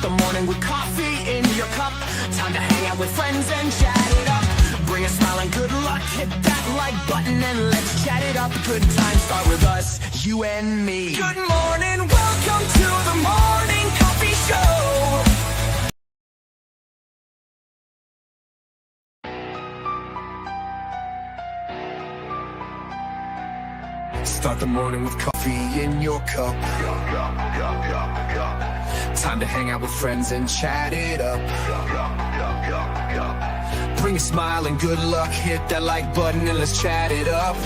the morning with coffee in your cup. Time to hang out with friends and chat it up. Bring a smile and good luck. Hit that like button and let's chat it up. Good times start with us, you and me. Good morning, welcome to the morning coffee show. Start the morning with coffee in your cup. Time to hang out with friends and chat it up. Bring a smile and good luck. Hit that like button and let's chat it up.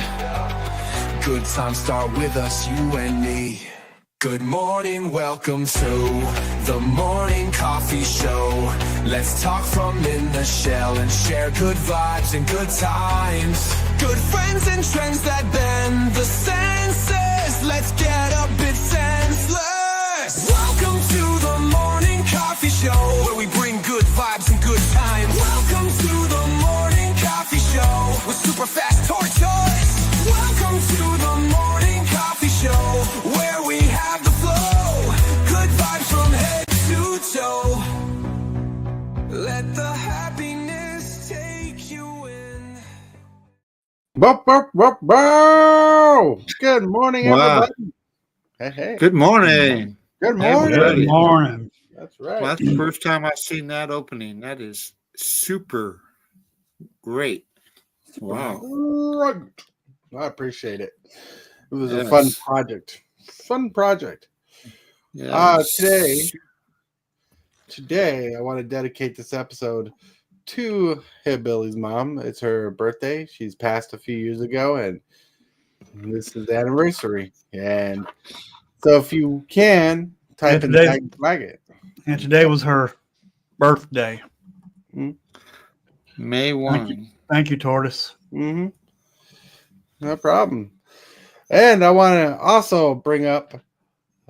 Good times start with us, you and me. Good morning, welcome to the morning coffee show. Let's talk from in the shell and share good vibes and good times. Good friends and trends that bend the senses. Let's get a bit senseless. Welcome to the morning coffee show, where we bring good vibes and good times. Welcome to the morning coffee show with Super Fast Tortoise. Welcome to the morning coffee show, where we have the flow. Good vibes from head to toe. Let the happiness take you in. Bow, bow, bow, bow. Good morning, everybody. Hey, hey. Good morning. Good morning. Good morning. That's right. Well, that's the first time I've seen that opening. That is super great. Wow. I appreciate it. It was Yes. a fun project. Fun project. Yeah. Today, I want to dedicate this episode to Hillbilly's mom. It's her birthday. She's passed a few years ago, and this is the anniversary. And so, if you can, type in tag flag it. And today was her birthday. May 1. Thank you, Tortoise. Mm-hmm. No problem. And I want to also bring up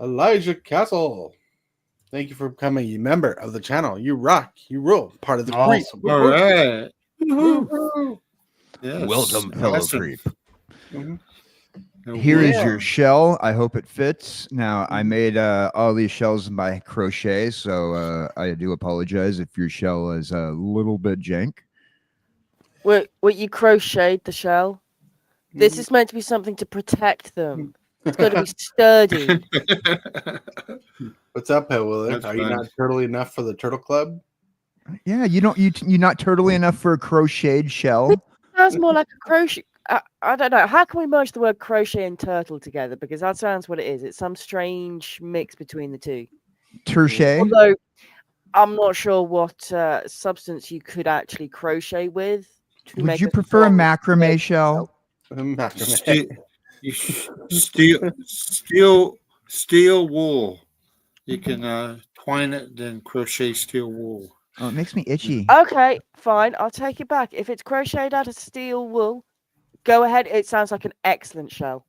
Elijah Castle. Thank you for becoming a member of the channel. You rock. You rule. Part of the creep. Awesome. All right. Woo-hoo. Yes. Welcome, fellow Awesome. creep. Mm-hmm. Here is Yeah. your shell. I hope it fits. Now, I made all these shells by crochet, so I do apologize if your shell is a little bit jank. What you crocheted the shell? This is meant to be something to protect them. It's got to be sturdy. What's up, Hellwheeler? That's Are you fine. not turtly enough for the turtle club? Yeah, you're not turtly enough for a crocheted shell. Sounds more like a crochet. I don't know. How can we merge the word crochet and turtle together? Because that sounds what it is. It's some strange mix between the two. Terche. Although I'm not sure what substance you could actually crochet with. to Would make you a prefer a strong- macrame shell? Steel wool. You can twine it, then crochet steel wool. Oh, it makes me itchy. Okay, fine. I'll take it back. If it's crocheted out of steel wool, go ahead. It sounds like an excellent shell.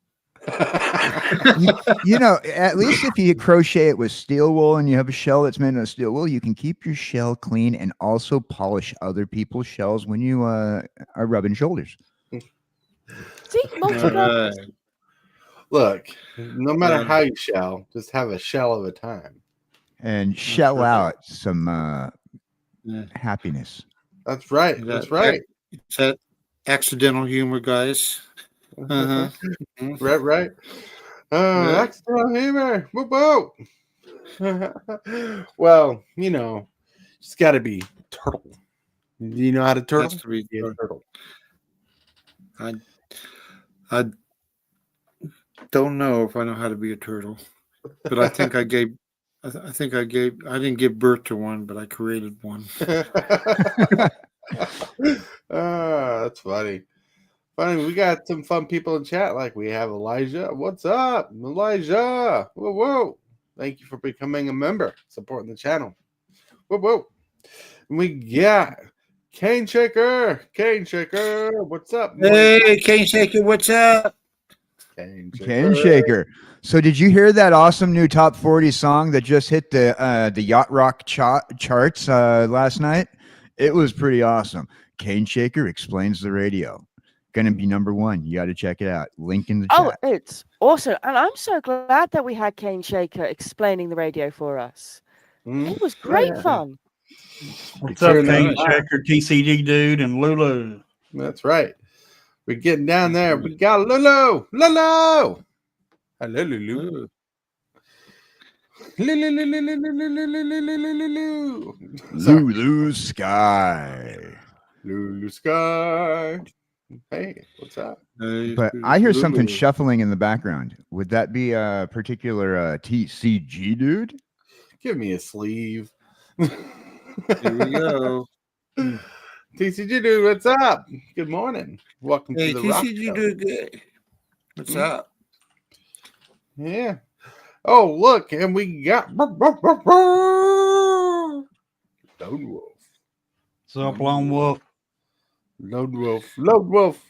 You know, at least if you crochet it with steel wool and you have a shell that's made out of steel wool, you can keep your shell clean and also polish other people's shells when you are rubbing shoulders. See, multi-purpose. Right. Look, no matter how you shell, just have a shell of a time. And shell out some Yeah. happiness. That's right. That's right. It's that accidental humor, guys. Uh-huh. Right. Yeah. Accidental humor. Whoop, whoop. Well, it's got to be turtle. Do you know how to turtle? Has to be Yeah, turtle. I don't know if I know how to be a turtle, but I think I didn't give birth to one, but I created one. That's funny. We got some fun people in chat. Like we have Elijah. What's up, Elijah? Whoa. Thank you for becoming a member, supporting the channel. Whoa. We got Cane Shaker. What's up? Hey, Cane Shaker, what's up? Cane Cane Shaker. So did you hear that awesome new top 40 song that just hit the Yacht Rock charts last night? It was pretty awesome. Cane Shaker explains the radio. Gonna be #1. You got to check it out. Link in the chat. Oh, it's awesome. And I'm so glad that we had Cane Shaker explaining the radio for us. Mhm. It was great Yeah. fun. What's up, Cheering them Kane on. Checker, TCG dude, and Lulu? That's right. We're getting down there. We got Lulu. Lulu. Hello, Lulu. Ooh. Lulu. Lulu Sky. Lulu Sky. Hey, what's up? But I hear something shuffling in the background. Would that be a particular TCG dude? Give me a sleeve. Here we go. TCG dude, what's up? Good morning. Welcome Hey, to the Rock TCG Show. do good. What's up? Yeah. Oh, look, and we got Lone Wolf. What's up, Lone Wolf? Lone Wolf. Lone Wolf.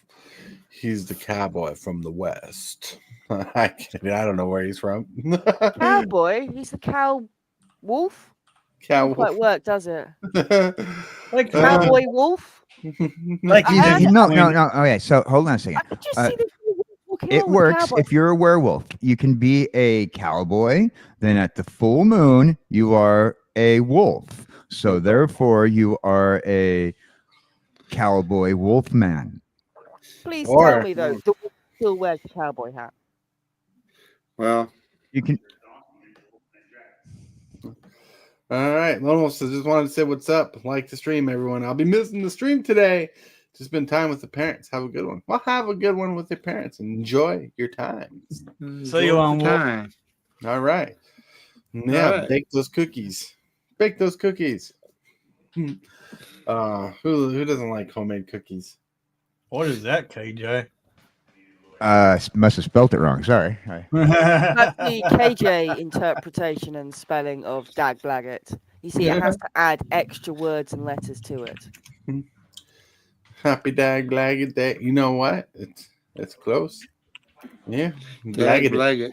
He's the cowboy from the West. I don't know where he's from. Cowboy, he's the cow wolf. Cow Doesn't quite work, does it? Like, Cowboy wolf. like he's he's in No. Okay, so hold on a second. I could just see the wolf walking It around with a works cowboy. if you're a werewolf. You can be a cowboy. Then at the full moon, you are a wolf. So therefore, you are a cowboy wolf man. Please Or- tell me though, the wolf still wears a cowboy hat. Well, You can. All right, Lone Wolf says, just wanted to say what's up. Like the stream, everyone. I'll be missing the stream today. To spend time with the parents. Have a good one. Well, have a good one with your parents. Enjoy your time. See you on time. All right. Yeah, All right. bake those cookies. Bake those cookies. Who doesn't like homemade cookies? What is that, KJ? Must have spelt it wrong. Sorry. That's the KJ interpretation and spelling of Dag Blaggett. You see, it has to add extra words and letters to it. Happy Dag Blaggett Day. You know what? It's close. Yeah. Dag Blaggett. Blaggett.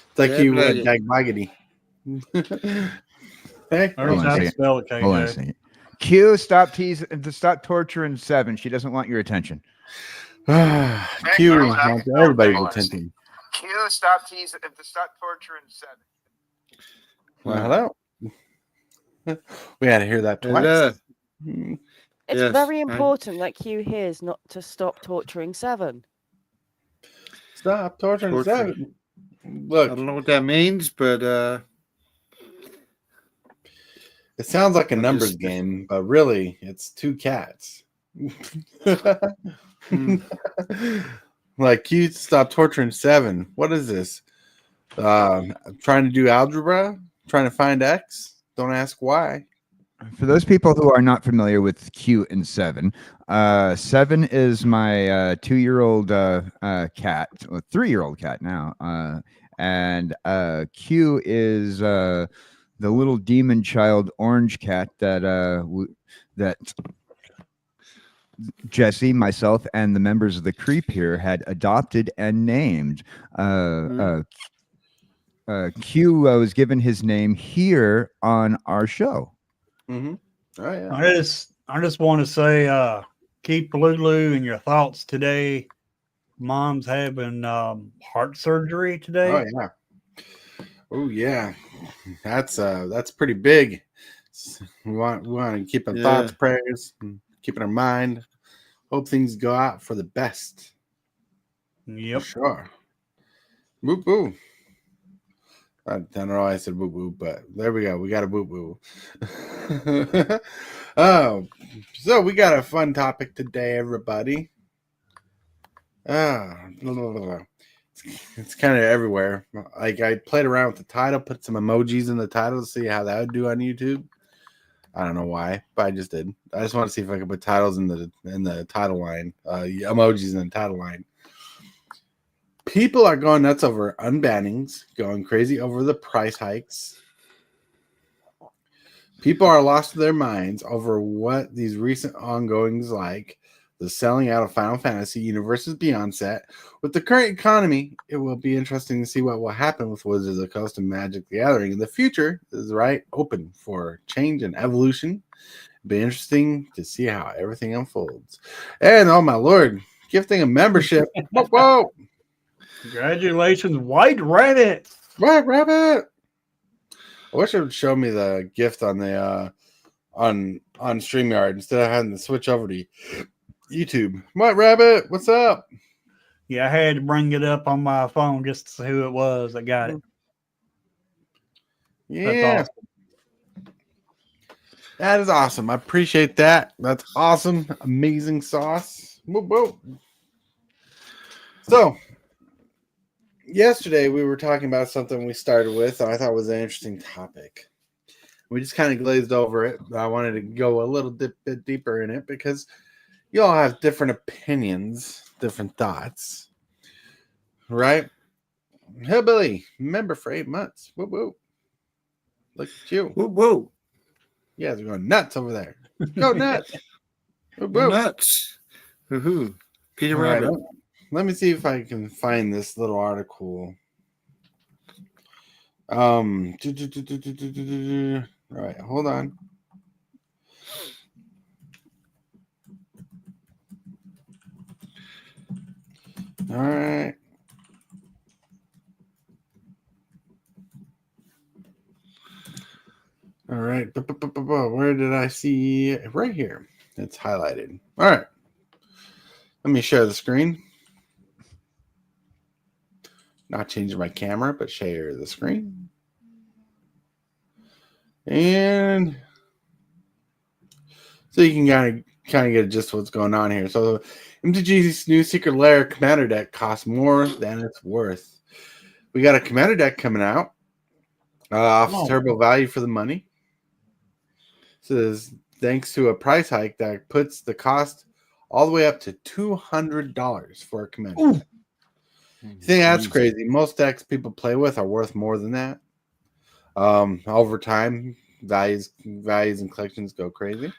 It's like Dag you Blaggett. Dag Blaggety. Hey. I already on a how to second. spell it, Hold on a KJ. second. Q, stop torturing Seven. She doesn't want your attention. Q wants everybody's attention. Q, stop torturing Seven. Well, hello. We had to hear that twice. Hello. It's Yes, very I- important that Q hears not to stop torturing Seven. Stop torturing Torture. Seven. I Look, don't know what that means, but it sounds like a I'm numbers just- game, but really, it's two cats. Like, Q, stop torturing Seven. What is this? Trying to do algebra? Trying to find X? Don't ask why. For those people who are not familiar with Q and Seven, Seven is my 2-year-old cat, well, 3-year-old cat now, and Q is the little demon child orange cat that Jesse, myself, and the members of the Creep here had adopted and named. Q was given his name here on our show. Mm-hmm. Oh, yeah. I just want to say, keep Lulu in your thoughts today. Mom's having heart surgery today. Oh, yeah. Oh, yeah. That's pretty big. We want to keep our thoughts, prayers, and keep in our mind. Hope things go out for the best. Yep. For sure. Boo boo. I don't know why I said boo boo, but there we go. We got a boo boo. Oh, so we got a fun topic today, everybody. It's kind of everywhere. Like, I played around with the title, put some emojis in the title to see how that would do on YouTube. I don't know why, but I just did. I just want to see if I could put titles in the title line, emojis in the title line. People are going nuts over unbannings, going crazy over the price hikes. People are lost to their minds over what these recent ongoings like the selling out of Final Fantasy Universes Beyond set. With the current economy, it will be interesting to see what will happen with Wizards of the Coast and Magic the Gathering. The future is open for change and evolution. It'll be interesting to see how everything unfolds. And oh my lord, gifting a membership. Whoa! Congratulations, White Rabbit. White Rabbit. I wish it would show me the gift on the on StreamYard instead of having to switch over to YouTube. What, Rabbit? What's up? Yeah, I had to bring it up on my phone just to see who it was that got it. Yeah, That's awesome. that is awesome. I appreciate that. That's awesome. Amazing sauce. Whoop, whoop. So, yesterday we were talking about something we started with I thought was an interesting topic. We just kind of glazed over it, but I wanted to go a little bit deeper in it because you all have different opinions, different thoughts, right? Hillbilly, member for 8 months. Whoop, whoop. Look at you. Whoa, whoa. You guys are going nuts over there. Go nuts. Whoop, Go whoop. nuts. Woohoo. Peter All right, Rabbit. let me see if I can find this little article. All right, hold on. All right. All right. Where did I see it? Right here? It's highlighted. All right. Let me share the screen. Not changing my camera, but share the screen. And so you can kind of get a gist of what's going on here. So MTG's new Secret Lair Commander deck costs more than it's worth. We got a Commander deck coming out. Offers terrible value for the money. Says thanks to a price hike that puts the cost all the way up to $200 for a Commander deck. You think that's crazy? Most decks people play with are worth more than that. Over time, values and collections go crazy.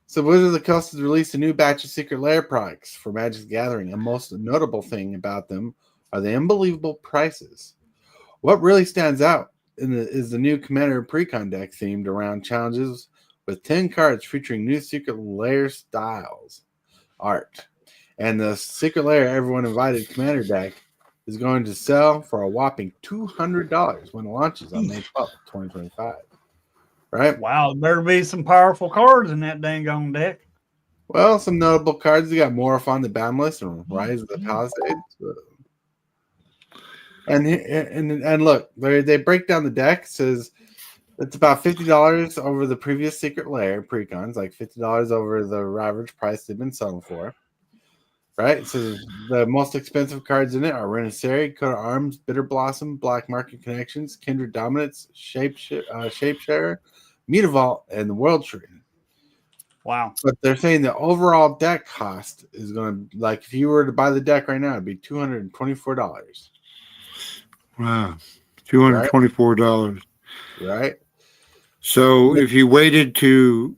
So Wizards of the Coast has released a new batch of Secret Lair products for Magic's Gathering, and most notable thing about them are the unbelievable prices. What really stands out is the new Commander Precon deck themed around challenges with 10 cards featuring new Secret Lair styles art. And the Secret Lair Everyone Invited Commander deck is going to sell for a whopping $200 when it launches on May 12th, 2025. Right? Wow, there better be some powerful cards in that dang on deck. Well, some notable cards. You got Morph the Boundless and Rise of the Palisades. And look, they break down the deck. It says it's about $50 over the previous Secret Lair precons, like $50 over the average price they've been selling for. Right? So the most expensive cards in it are Renaissary, Coat of Arms, Bitter Blossom, Black Market Connections, Kindred Dominance, Shapeshare, Mutavault, and the World Tree. Wow. But they're saying the overall deck cost is going to, like, if you were to buy the deck right now, it'd be $224. Wow. $224. Right? So if you waited to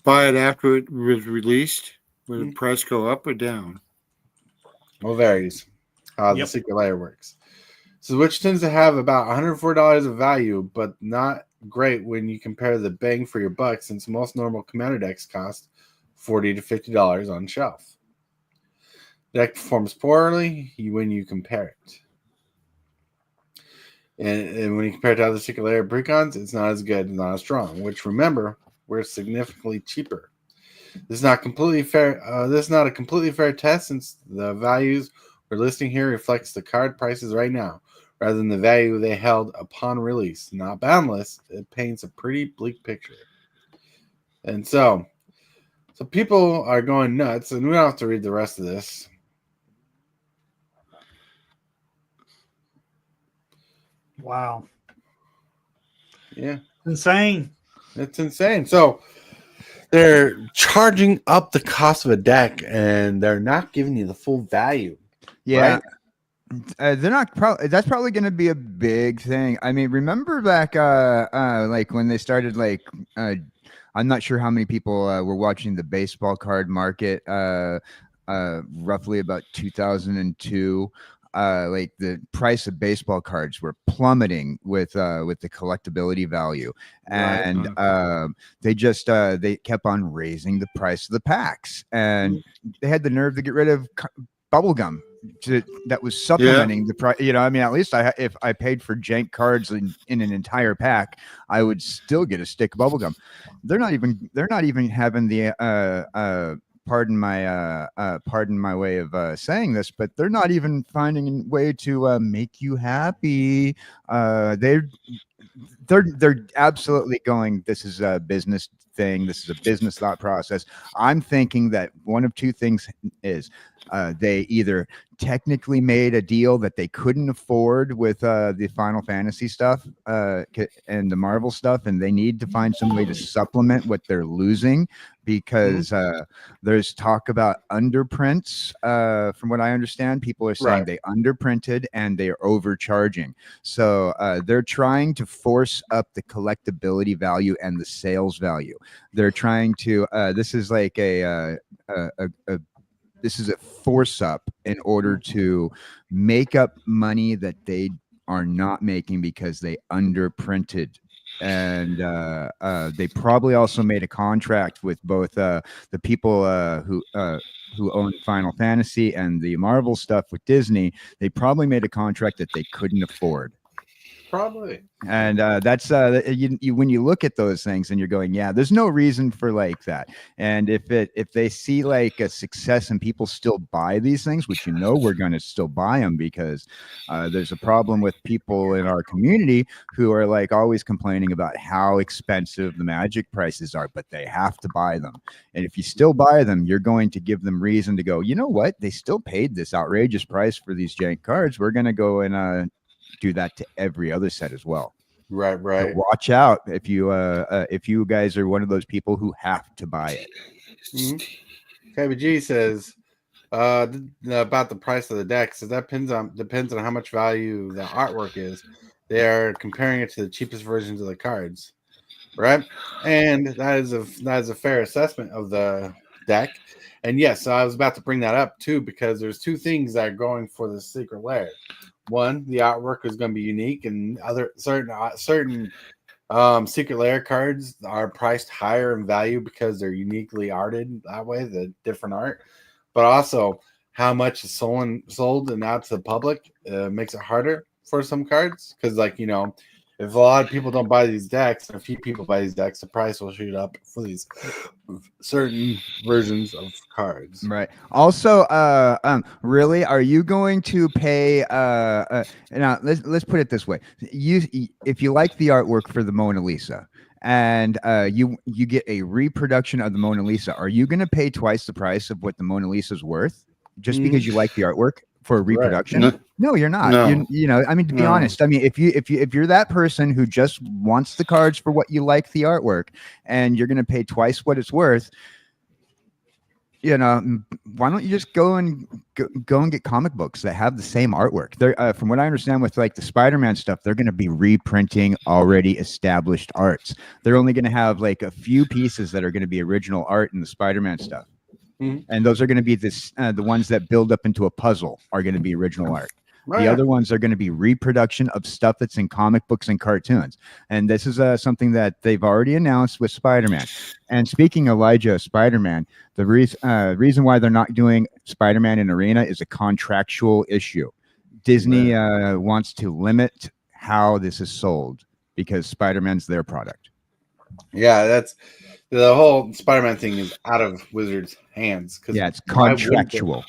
buy it after it was released, would the price go up or down? Well, varies how the Secret Lair works. So which tends to have about $104 of value, but not great when you compare the bang for your buck, since most normal Commander decks cost $40 to $50 on shelf. The deck performs poorly when you compare it. And when you compare it to other Secret Lair precons, it's not as good and not as strong, which, remember, we're significantly cheaper. This is not completely fair. This is not a completely fair test, since the values we're listing here reflects the card prices right now, rather than the value they held upon release. Not boundless, it paints a pretty bleak picture. And so people are going nuts, and we don't have to read the rest of this. Wow. Yeah. Insane. It's insane. So they're charging up the cost of a deck, and they're not giving you the full value. Yeah. Right? They're not probably. That's probably going to be a big thing. I mean, remember back, like when they started, like, I'm not sure how many people were watching the baseball card market, roughly about 2002. Like the price of baseball cards were plummeting with the collectability value, and they kept on raising the price of the packs, and they had the nerve to get rid of bubble gum that was supplementing the price. You know, I mean, at least if I paid for jank cards in an entire pack, I would still get a stick of bubblegum. They're not even having the pardon my way of saying this, but they're not even finding a way to make you happy. They're absolutely going, this is a business thing. This is a business thought process. I'm thinking that one of two things is they either technically made a deal that they couldn't afford with the Final Fantasy stuff and the Marvel stuff, and they need to find some way to supplement what they're losing, because there's talk about underprints. From what I understand, people are saying they underprinted and they're overcharging. So they're trying to force up the collectability value and the sales value. They're trying to this is like this is a force up in order to make up money that they are not making because they underprinted. And they probably also made a contract with both the people who own Final Fantasy and the Marvel stuff with Disney. They probably made a contract that they couldn't afford. Probably. And that's when you look at those things and you're going, yeah, there's no reason for like that. And if they see like a success and people still buy these things, which, you know, we're going to still buy them, because there's a problem with people in our community who are like always complaining about how expensive the Magic prices are, but they have to buy them. And if you still buy them, you're going to give them reason to go, you know what, they still paid this outrageous price for these jank cards. We're going to go and do that to every other set as well. Right. So watch out if you guys are one of those people who have to buy it. KBG says about the price of the deck. So that depends on how much value the artwork is. They are comparing it to the cheapest versions of the cards, right? And that is a fair assessment of the deck. And yes, I was about to bring that up too, because there's two things that are going for the secret lair. One, the artwork is going to be unique, and other certain secret lair cards are priced higher in value because they're uniquely arted that way, the different art. But also, how much is sold and out to the public makes it harder for some cards, because, like, you know, if a lot of people don't buy these decks, and a few people buy these decks, the price will shoot up for these certain versions of cards. Right. Also, really, are you going to pay? Now, let's put it this way: if you like the artwork for the Mona Lisa, and you get a reproduction of the Mona Lisa, are you going to pay twice the price of what the Mona Lisa is worth just because you like the artwork for a reproduction? Right. No, you're not. No. You know, I mean, to be honest, I mean, if you're that person who just wants the cards for what you like the artwork, and you're going to pay twice what it's worth, you know, why don't you just go and get comic books that have the same artwork? They're from what I understand with like the Spider-Man stuff, they're going to be reprinting already established arts. They're only going to have like a few pieces that are going to be original art in the Spider-Man stuff. And those are going to be the ones that build up into a puzzle are going to be original art. The other ones are going to be reproduction of stuff that's in comic books and cartoons. And this is something that they've already announced with Spider-Man. And speaking Elijah, Spider-Man, the reason why they're not doing Spider-Man in Arena is a contractual issue. Disney wants to limit how this is sold because Spider-Man's their product. Yeah, that's the whole Spider-Man thing is out of Wizards' hands. Yeah, it's contractual.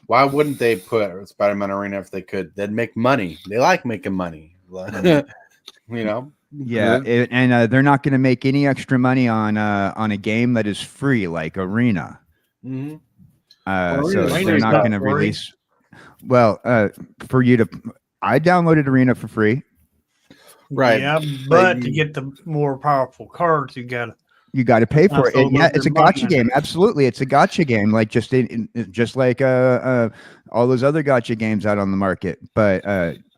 Why wouldn't they put Spider-Man Arena if they could? They'd make money. They like making money. You know? Yeah, and they're not going to make any extra money on a game that is free like Arena. So they're not going to release. Well, for you to, I downloaded Arena for free. Right. Yeah, but to get the more powerful cards, you got to pay for it. And yeah, it's a gotcha game. Absolutely, it's a gotcha game, like just like all those other gotcha games out on the market. But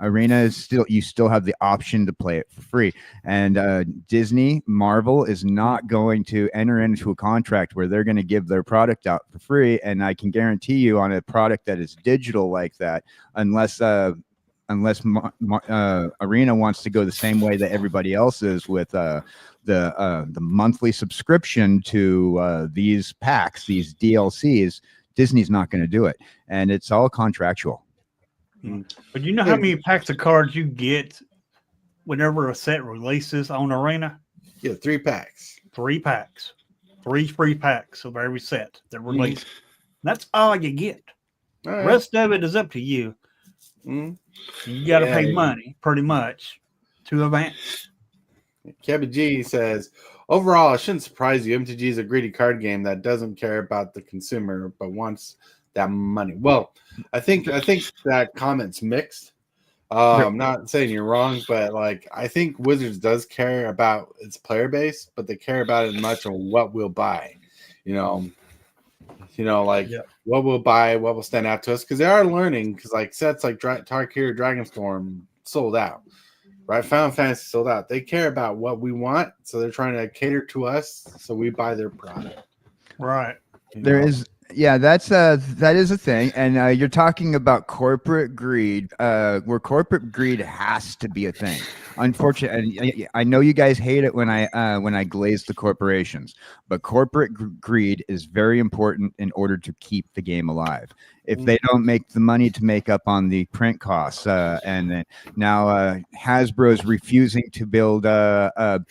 Arena is you still have the option to play it for free. And Disney, Marvel is not going to enter into a contract where they're going to give their product out for free. And I can guarantee you, on a product that is digital like that, unless Arena wants to go the same way that everybody else is with the monthly subscription to these packs, these DLCs, Disney's not going to do it, and it's all contractual. But you know how many packs of cards you get whenever a set releases on Arena? Yeah, 3 packs. 3 packs. 3 free packs of every set that releases. That's all you get. All The right. rest of it is up to you. Mhm. You got to Yeah, pay yeah. money, pretty much, to advance. Kevin G says, overall, it shouldn't surprise you. MTG is a greedy card game that doesn't care about the consumer but wants that money. Well, I think that comment's mixed. I'm not saying you're wrong, but like I think Wizards does care about its player base, but they care about it much on what we'll buy. You know, like what we'll buy, what will stand out to us, because they are learning. Because like sets like Tarkir, Dragonstorm sold out, right? Final Fantasy sold out. They care about what we want, so they're trying to cater to us, so we buy their product. Right. There is, yeah, that is a thing, and you're talking about corporate greed, where corporate greed has to be a thing. Unfortunately, I know you guys hate it when I glaze the corporations, but corporate greed is very important in order to keep the game alive. If they don't make the money to make up on the print costs, and then now Hasbro's refusing to build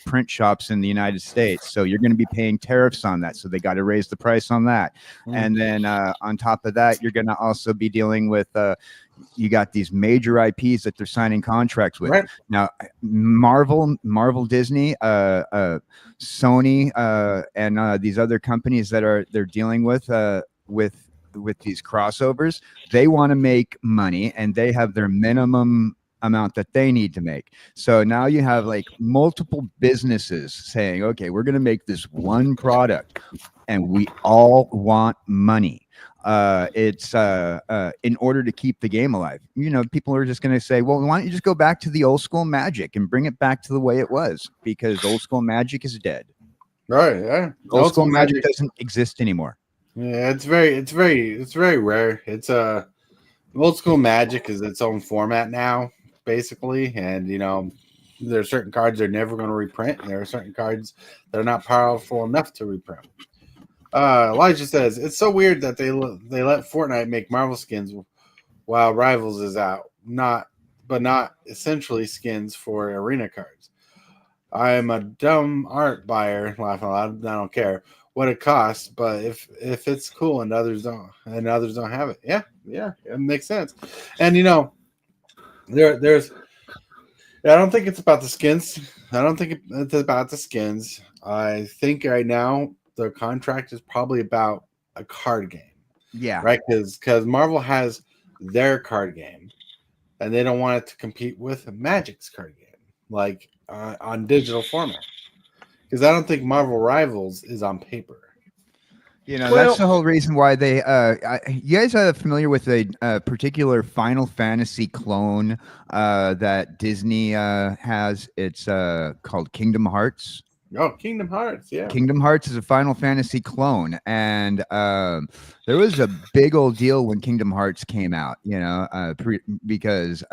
print shops in the United States, so you're going to be paying tariffs on that. So they got to raise the price on that, and then on top of that, you're going to also be dealing with you got these major IPs that they're signing contracts with. Right. Now, Marvel, Disney, Sony, and these other companies that they're dealing with these crossovers, they want to make money, and they have their minimum amount that they need to make. So now you have like multiple businesses saying, okay, we're going to make this one product, and we all want money. It's in order to keep the game alive. You know, people are just going to say, well, why don't you just go back to the old school Magic and bring it back to the way it was, because old school Magic is dead. Right. Yeah. Old school Magic doesn't exist anymore. Yeah, it's very rare. It's old school Magic is its own format now, basically, and you know, there are certain cards they're never going to reprint, and there are certain cards that are not powerful enough to reprint. Elijah says it's so weird that they let Fortnite make Marvel skins while Rivals is out, not essentially skins for arena cards. I am a dumb art buyer, laughing loud. I don't care what it costs, but if it's cool and others don't have it, yeah, it makes sense. And you know, there's I don't think it's about the skins. I don't think it's about the skins. I think right now the contract is probably about a card game. Yeah, right, because Marvel has their card game, and they don't want it to compete with Magic's card game, like on digital format. Because I don't think Marvel Rivals is on paper. you know, that's the whole reason why they. You guys are familiar with a particular Final Fantasy clone that Disney has? It's called Kingdom Hearts. Oh, Kingdom Hearts, yeah. Kingdom Hearts is a Final Fantasy clone, and there was a big old deal when Kingdom Hearts came out. You know, because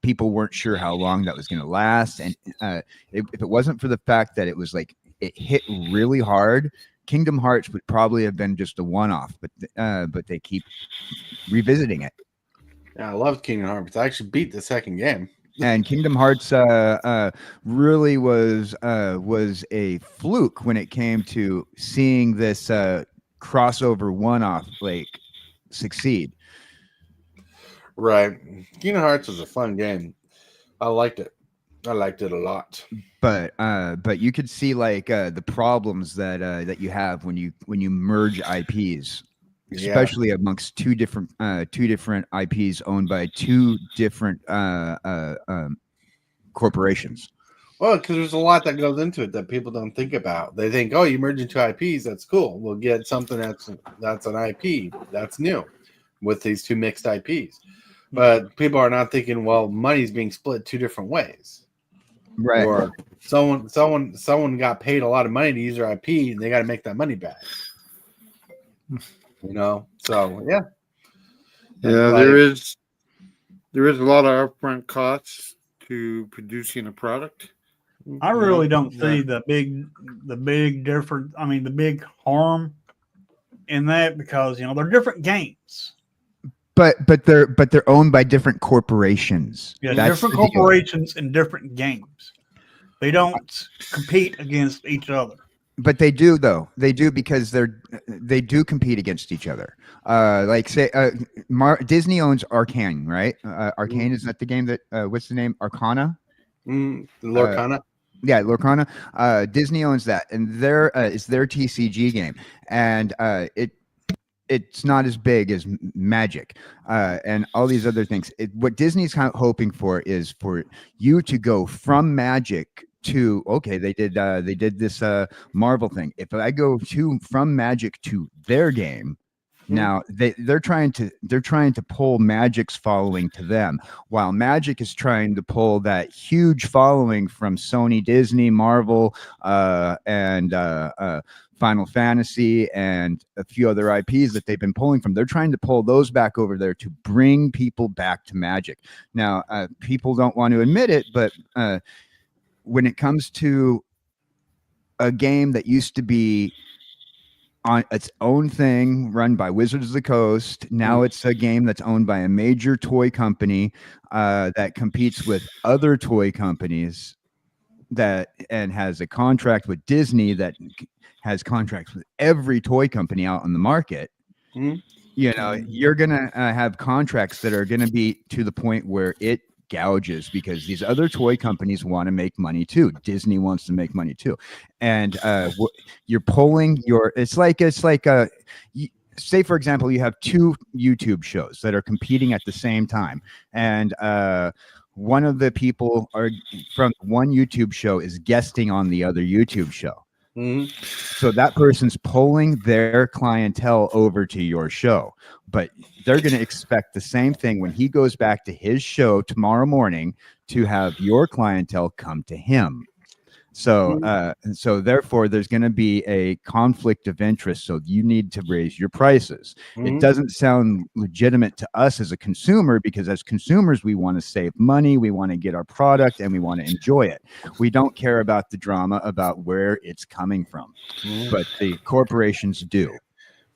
people weren't sure how long that was going to last, and if it wasn't for the fact that it was like it hit really hard, Kingdom Hearts would probably have been just a one-off. But they keep revisiting it. Yeah, I loved Kingdom Hearts. I actually beat the second game. And Kingdom Hearts really was a fluke when it came to seeing this crossover one-off like succeed. Right. Kingdom Hearts was a fun game. I liked it. I liked it a lot. But you could see like the problems that you have when you merge IPs. Especially amongst two different IPs owned by two different corporations. Well, because there's a lot that goes into it that people don't think about. They think, oh, you merge into IPs, that's cool. We'll get something that's an IP that's new with these two mixed IPs. But people are not thinking, well, money's being split two different ways. Right. Or someone got paid a lot of money to use their IP and they got to make that money back. You know, so yeah, there is a lot of upfront costs to producing a product. I really don't see the big difference. I mean, the big harm in that because they're different games. But they're owned by different corporations. Yeah, That's different the deal. corporations and different games. They don't compete against each other. But they do, though. They do because they do compete against each other. Like say, Disney owns Arcane, right? Arcane, is that the game that? What's the name? Arcana. Lorcana. Yeah, Lorcana. Disney owns that, and it's their TCG game, and it's not as big as Magic and all these other things. What Disney's kind of hoping for is for you to go from Magic to they did this Marvel thing. If I go from Magic to their game, now they're trying to pull Magic's following to them, while Magic is trying to pull that huge following from Sony, Disney, Marvel, and Final Fantasy and a few other IPs that they've been pulling from. They're trying to pull those back over there to bring people back to Magic. Now, people don't want to admit it, but when it comes to a game that used to be on its own thing run by Wizards of the Coast, now it's a game that's owned by a major toy company that competes with other toy companies and has a contract with Disney that has contracts with every toy company out on the market. You're gonna have contracts that are gonna be to the point where it gouges, because these other toy companies want to make money too. Disney wants to make money too, and you're pulling it's like say for example you have two YouTube shows that are competing at the same time, and one of the people from one YouTube show is guesting on the other YouTube show. So that person's pulling their clientele over to your show, but they're going to expect the same thing when he goes back to his show tomorrow morning to have your clientele come to him. So, so therefore, there's going to be a conflict of interest. So you need to raise your prices. It doesn't sound legitimate to us as a consumer, because as consumers, we want to save money, we want to get our product, and we want to enjoy it. We don't care about the drama about where it's coming from, but the corporations do.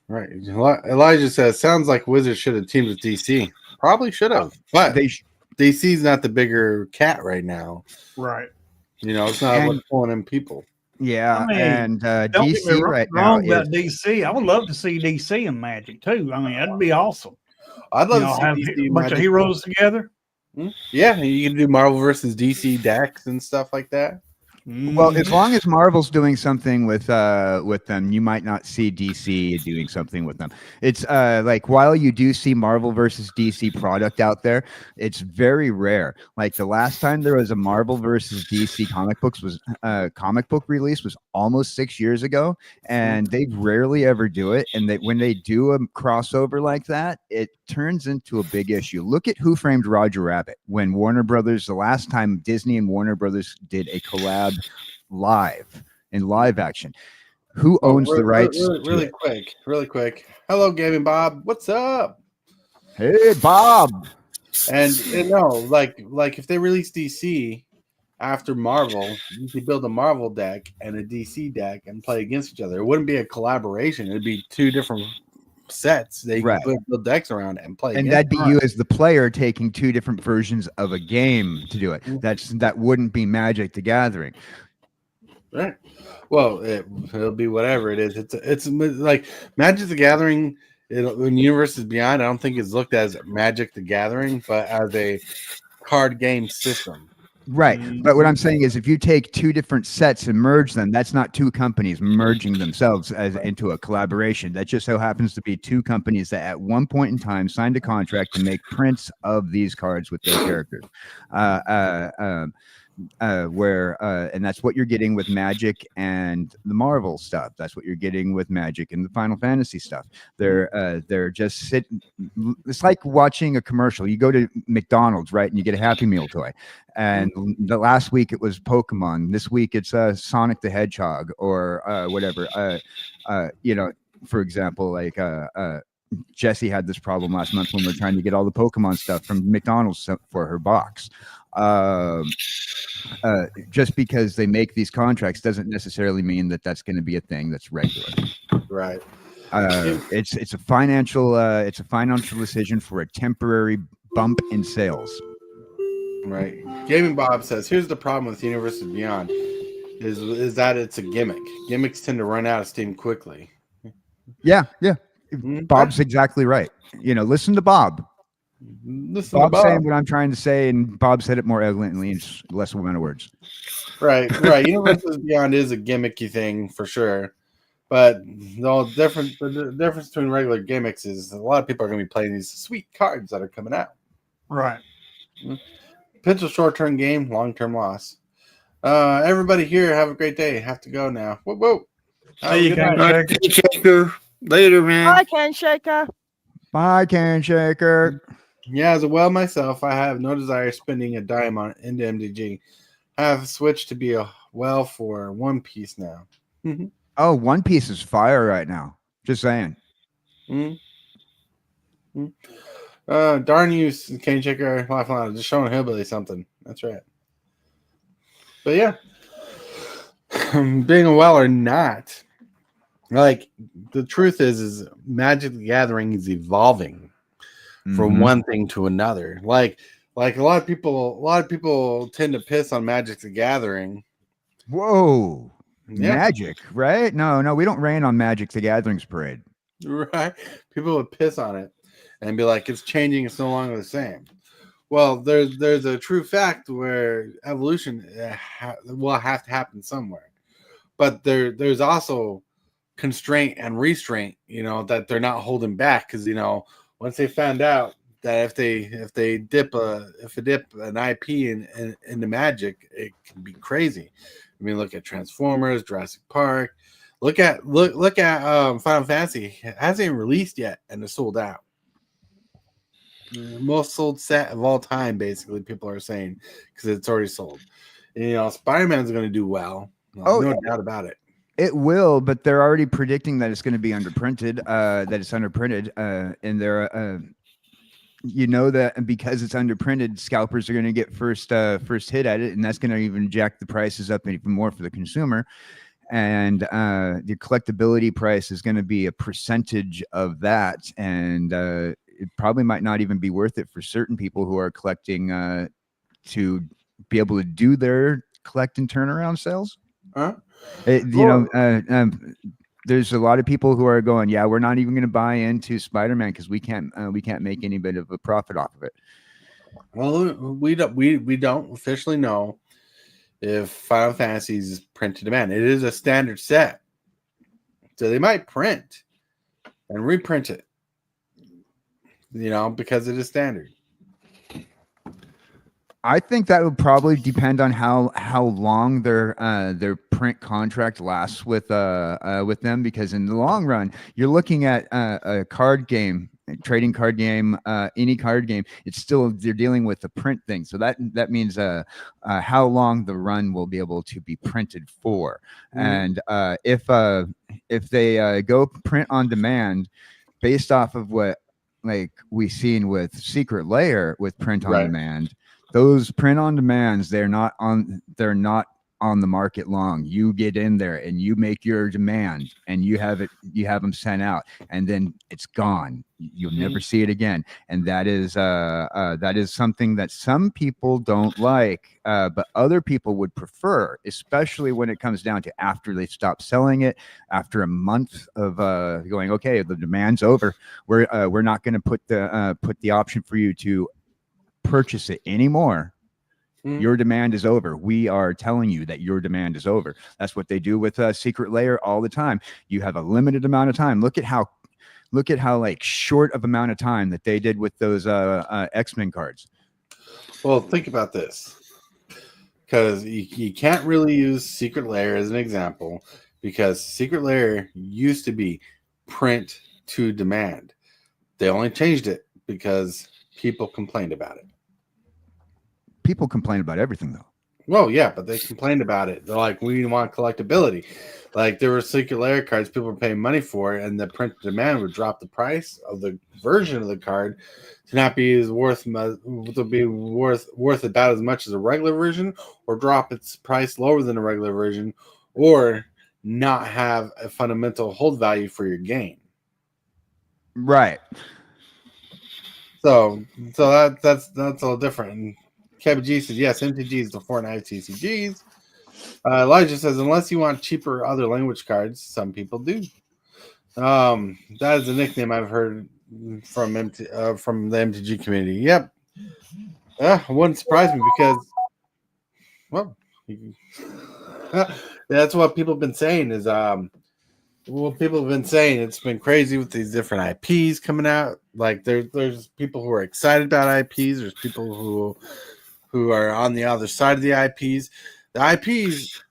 Right. Elijah says, sounds like Wizards should have teamed with DC. Probably should have, but DC's not the bigger cat right now. Right. It's not what's pulling in people. Yeah, and don't DC get me right wrong now about DC. I would love to see DC and Magic too. I mean, that'd be awesome. I'd love to have see a bunch of heroes together. Yeah, you can do Marvel versus DC decks and stuff like that. Well, as long as Marvel's doing something with them, you might not see DC doing something with them. It's like, while you do see Marvel versus DC product out there, it's very rare. Like the last time there was a Marvel versus DC comic book release was almost 6 years ago, and they rarely ever do it. And when they do a crossover like that, it turns into a big issue. Look at Who Framed Roger Rabbit, when Warner Brothers, the last time Disney and Warner Brothers did a collab live action. Who owns the rights? Really quick. Hello, Gaming Bob. What's up? Hey, Bob. And like if they release DC after Marvel, you could build a Marvel deck and a DC deck and play against each other. It wouldn't be a collaboration. It'd be two different sets they can build decks around and play. And that'd be you as the player taking two different versions of a game to do it. That wouldn't be Magic the Gathering. Right. Well, it'll be whatever it is. It's like Magic the Gathering. In Universes Beyond, I don't think it's looked at as Magic the Gathering, but as a card game system. Right. But what I'm saying is, if you take two different sets and merge them, that's not two companies merging themselves into a collaboration. That just so happens to be two companies that at one point in time signed a contract to make prints of these cards with their characters. And that's what you're getting with Magic and the Marvel stuff. That's what you're getting with Magic and the Final Fantasy stuff. They're just sitting. It's like watching a commercial. You go to McDonald's, right, and you get a Happy Meal toy. And the last week it was Pokemon. This week it's Sonic the Hedgehog or whatever. For example, like Jessie had this problem last month when we were trying to get all the Pokemon stuff from McDonald's for her box. Just because they make these contracts doesn't necessarily mean that that's going to be a thing that's regular. Right. It's a financial decision for a temporary bump in sales. Right. Gaming Bob says, here's the problem with Universe of Beyond is that it's a gimmick. Gimmicks tend to run out of steam quickly. Yeah. Mhm. Bob's exactly right. Listen to Bob. Listen to Bob's saying Bob. what I'm trying to say, and Bob said it more elegantly in less amount of words. Right. Universe of Beyond is a gimmicky thing for sure. But the difference between regular gimmicks is a lot of people are going to be playing these sweet cards that are coming out. Right. Potential short-term gain, long-term loss. Everybody here, have a great day. Have to go now. Whoa. Have a Hey, you good can night. Shaker. Later, man. I can shaker. Bye, Can Shaker. Yeah, as well myself, I have no desire spending a dime on into MDG. I have switched to be a well for One Piece now. Oh, One Piece is fire right now. Just saying. Darn you, Cane Checker, Lifeline, just showing Hillbilly something. That's right. But yeah, being a well or not, like the truth is Magic the Gathering is evolving from Mhm. one thing to another. Like a lot of people tend to piss on Magic the Gathering. Whoa. Yeah. Magic, right? No, we don't rain on Magic the Gathering's parade. Right? People would piss on it and be like, it's changing, it's no longer the same. Well, there's a true fact where evolution will have to happen somewhere. But there's also constraint and restraint, that they're not holding back because once they found out that if they dip an IP into Magic, it can be crazy. I mean, look at Transformers, Jurassic Park. Look at Final Fantasy. It hasn't even released yet, and it's sold out. Most sold set of all time, basically. People are saying because it's already sold. And, Spider-Man's going to do well. No doubt about it. It will, but they're already predicting that it's going to be underprinted. And they're that because it's underprinted, scalpers are going to get first hit at it, and that's going to even jack the prices up even more for the consumer. And the collectability price is going to be a percentage of that, and it probably might not even be worth it for certain people who are collecting to be able to do their collect and turnaround sales. Huh? There's a lot of people who are going, yeah, we're not even going to buy into Spider-Man because we can't make any bit of a profit off of it. Well, we don't officially know if Final Fantasy is print to demand. It is a standard set, so they might print and reprint it, because it is standard. I think that would probably depend on how long their print contract lasts with them, because in the long run, you're looking at a card game, trading card game, any card game. It's still, they're dealing with the print thing, so that means how long the run will be able to be printed for. And if they go print on demand based off of what like we've seen with Secret Lair with print on demand. Those print on demands, they're not on the market long. You get in there and you make your demand and you have them sent out, and then it's gone. You'll never see it again. And that is something that some people don't like, but other people would prefer, especially when it comes down to after they stop selling it, after a month of going, okay, the demand's over. We're not going to put the option for you to purchase it anymore. Your demand is over. We are telling you that your demand is over. That's what they do with Secret Lair all the time. You have a limited amount of time. Look at how like short of amount of time that they did with those X-Men cards. Well, think about this, because you can't really use Secret Lair as an example, because Secret Lair used to be print to demand. They only changed it because people complained about it. People complain about everything, though. Well, yeah, but they complained about it. They're like, we want collectability. Like, there were Secret Lair cards people were paying money for, and the print demand would drop the price of the version of the card to not be worth about as much as a regular version, or drop its price lower than a regular version, or not have a fundamental hold value for your game. Right. So that's a little different. And Kevin G says yes, MTGs to Fortnite CCGs. Elijah says unless you want cheaper other language cards, some people do. That is a nickname I've heard from from the MTG community. Yep. It wouldn't surprise me because, well, that's what people have been saying is well, people have been saying it's been crazy with these different IPs coming out. Like there's people who are excited about IPs. There's people who are on the other side of the IPs. The IPs,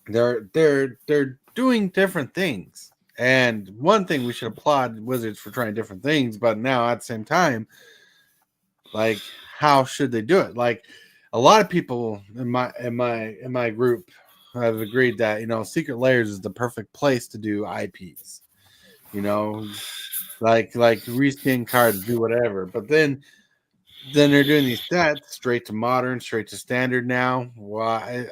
they're doing different things. And one thing we should applaud Wizards for trying different things, but now at the same time, like how should they do it? Like a lot of people in my group have agreed that Secret Layers is the perfect place to do IPs. Like reskin cards, do whatever. But then they're doing these sets straight to modern, straight to standard now.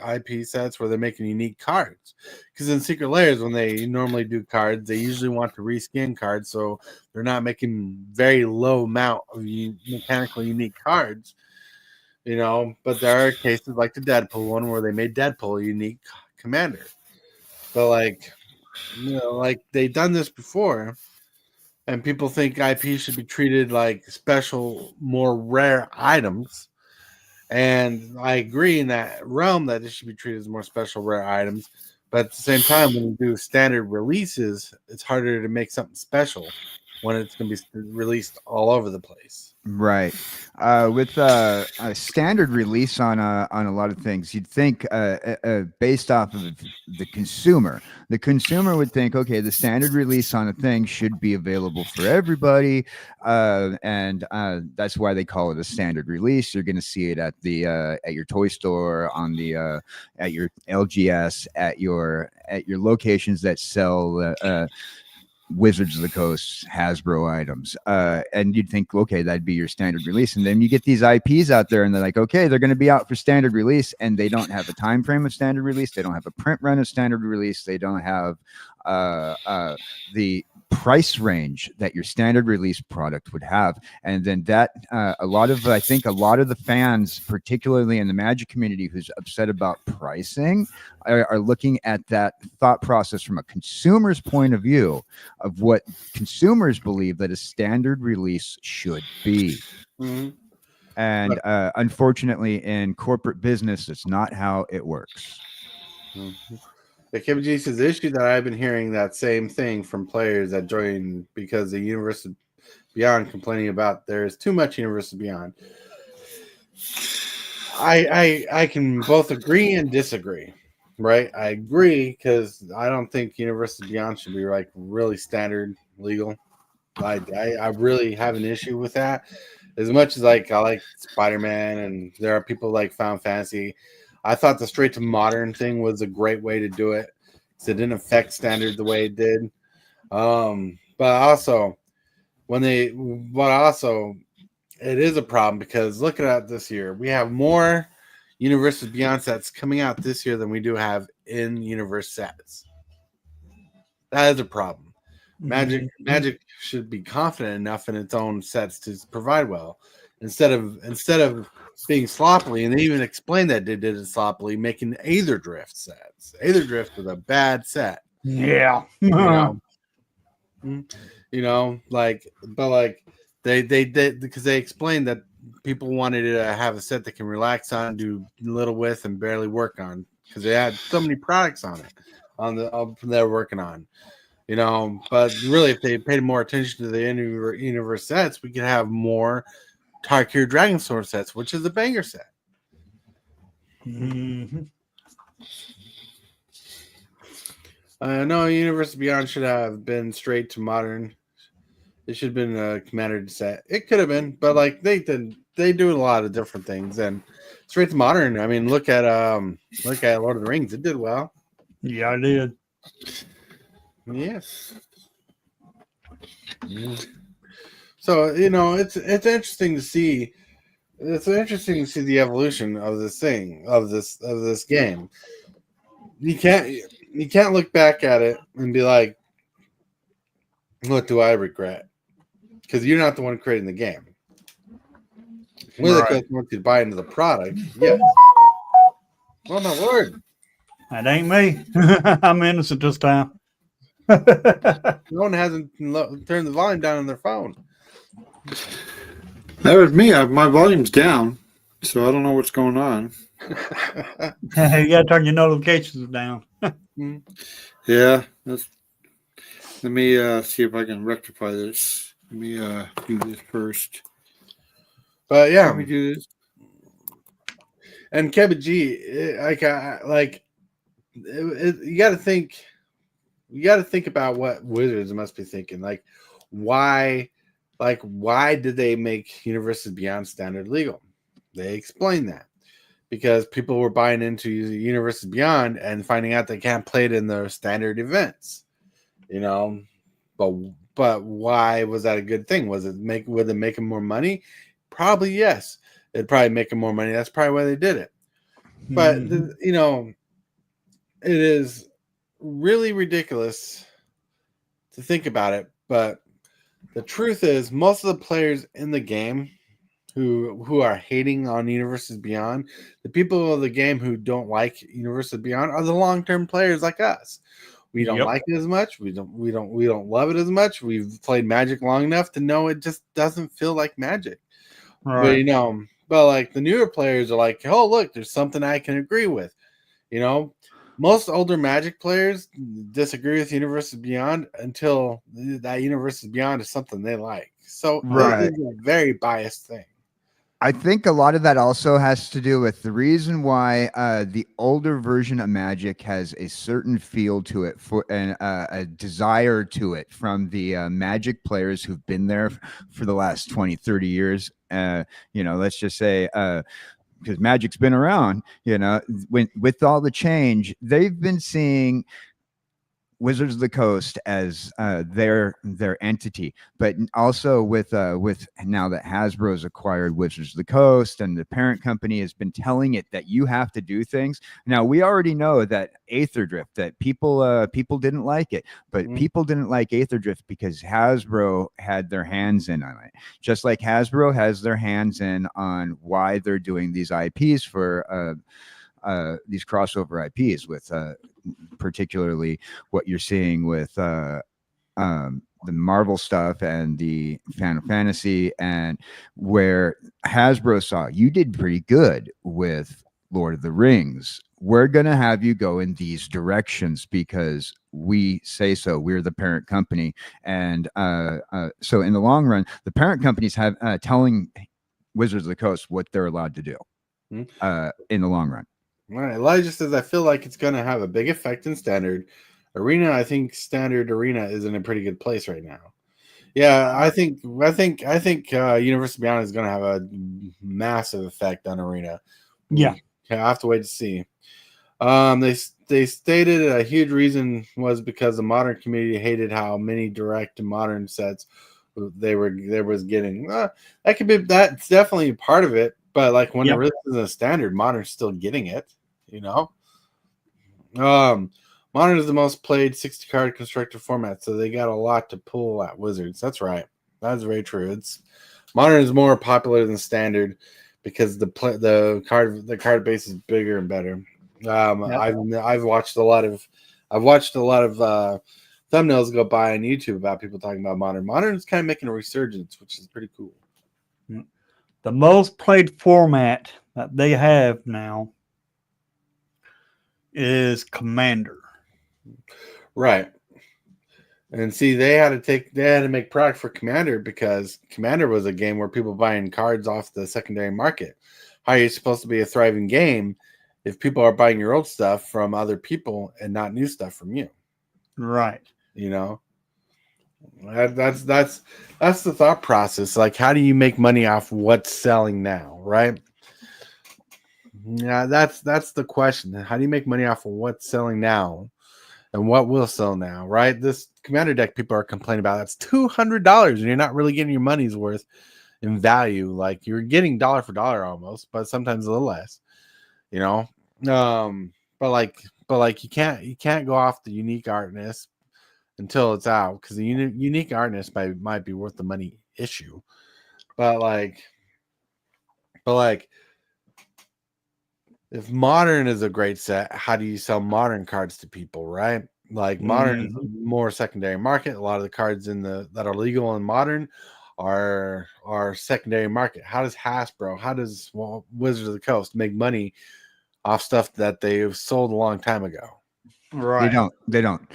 IP sets where they're making unique cards. Because in Secret Layers, when they normally do cards, they usually want to reskin cards, so they're not making very low amount of mechanically unique cards. But there are cases like the Deadpool one where they made Deadpool a unique commander. But like they've done this before, and people think IP should be treated like special, more rare items. And I agree in that realm that it should be treated as more special, rare items. But at the same time, when you do standard releases, it's harder to make something special when it's going to be released all over the place. Right. With a standard release on a lot of things, you'd think based off of the consumer would think, okay, the standard release on a thing should be available for everybody, and that's why they call it a standard release. You're going to see it at your toy store, on the at your LGS, at your locations that sell Wizards of the Coast, Hasbro items, and you'd think, okay, that'd be your standard release. And then you get these IPs out there, and they're like, okay, they're going to be out for standard release, and they don't have a time frame of standard release. They don't have a print run of standard release. They don't have the price range that your standard release product would have. And then that I think a lot of the fans, particularly in the Magic community, who's upset about pricing, are looking at that thought process from a consumer's point of view of what consumers believe that a standard release should be. Mm-hmm. And unfortunately, in corporate business, it's not how it works. Mm-hmm. The Kevin G says the issue that I've been hearing that same thing from players that join because the Universe Beyond complaining about there's too much Universe Beyond. I can both agree and disagree, right? I agree because I don't think Universe Beyond should be like really standard legal. I really have an issue with that. As much as I like Spider-Man and there are people like Final Fantasy, I thought the straight to modern thing was a great way to do it because it didn't affect standard the way it did. But also, it is a problem because look at this year. We have more Universes Beyond sets coming out this year than we do have in Universe sets. That is a problem. Magic should be confident enough in its own sets to provide well, instead of being sloppily, and they even explained that they did it sloppily, making Aether Drift sets. Aether Drift was a bad set. Yeah. But they did because they explained that people wanted to have a set that can relax on, do little with, and barely work on because they had so many products on it they're working on. But really, if they paid more attention to the universe sets, we could have more Tarkir Dragonstorm sets, which is a banger set. Mm-hmm. No, Universe Beyond should have been straight to modern. It should have been a Commander set. It could have been, but they do a lot of different things. And straight to modern, I mean, look at Lord of the Rings. It did well. Yeah, I did. Yes. So it's interesting to see. It's interesting to see the evolution of this thing, of this game. You can't look back at it and be like, What do I regret? Because you're not the one creating the game. We're the Right. customer to buy into the product. Yes. Oh my word! That ain't me. I'm innocent this time. No one hasn't turned the volume down on their phone. That was me. My volume's down, so I don't know what's going on. You gotta turn your notifications down. Yeah, let me see if I can rectify this. Let me do this first. But yeah, Let me do this. and Kevin G, you got to think. You got to think about what Wizards must be thinking. Like, why did they make Universes Beyond standard legal? They explained that because people were buying into Universes Beyond and finding out they can't play it in their standard events. You know, but why was that a good thing? Would it make them more money? Probably yes. It'd probably make them more money. That's probably why they did it. But you know, it is really ridiculous to think about it. But the truth is, most of the players in the game who are hating on Universes Beyond, the people of the game who don't like Universes Beyond are the long-term players like us. We don't like it as much. We don't love it as much. We've played Magic long enough to know it just doesn't feel like Magic. Right. But you know, but like the newer players are like, oh look, there's something I can agree with. You know, most older Magic players disagree with Universes Beyond until that Universes Beyond is something they like. So Right. it's a very biased thing. I think a lot of that also has to do with the reason why the older version of Magic has a certain feel to it and a desire to it from the Magic players who've been there for the last 20, 30 years. You know, let's just say because Magic's been around, you know, with all the change, they've been seeing Wizards of the Coast as their entity, but also with now that Hasbro's acquired Wizards of the Coast and the parent company has been telling it that you have to do things. Now we already know that Aetherdrift, that people didn't like it, but people didn't like Aetherdrift because Hasbro had their hands in on it, just like Hasbro has their hands in on why they're doing these IPs for these crossover IPs with particularly what you're seeing with the Marvel stuff and the Final Fantasy, and where Hasbro saw you did pretty good with Lord of the Rings. We're going to have you go in these directions because we say so. We're the parent company. And so in the long run, the parent companies have telling Wizards of the Coast what they're allowed to do in the long run. All right, Elijah says, I feel like it's going to have a big effect in Standard. Arena, I think Standard Arena is in a pretty good place right now. Yeah, I think Universe Beyond is going to have a massive effect on Arena. Yeah. I have to wait to see. They stated a huge reason was because the modern community hated how many direct to modern sets there was getting. That's definitely a part of it. But like when it really is a Standard, Modern's still getting it, you know. Modern is the most played 60 card constructed format, so they got a lot to pull at Wizards. That's right. That's very true. Modern is more popular than Standard because the card base is bigger and better. I've watched a lot of thumbnails go by on YouTube about people talking about Modern. Modern is kind of making a resurgence, which is pretty cool. The most played format that they have now is Commander. Right. And see, they had to make product for Commander because Commander was a game where people buying cards off the secondary market. How are you supposed to be a thriving game if people are buying your old stuff from other people and not new stuff from you? Right. You know? That's the thought process. Like, how do you make money off what's selling now, right? Yeah, that's the question. How do you make money off of what's selling now and what will sell now, right? This Commander deck people are complaining about, that's $200 and you're not really getting your money's worth in value. Like, you're getting dollar for dollar almost, but sometimes a little less, you know. But like you can't go off the unique artness until it's out, because the unique artness might be worth the money issue. But if modern is a great set, how do you sell modern cards to people, right? Like modern is more secondary market. A lot of the cards that are legal in modern are secondary market. How does Hasbro, how does Wizards of the Coast make money off stuff that they've sold a long time ago? They don't.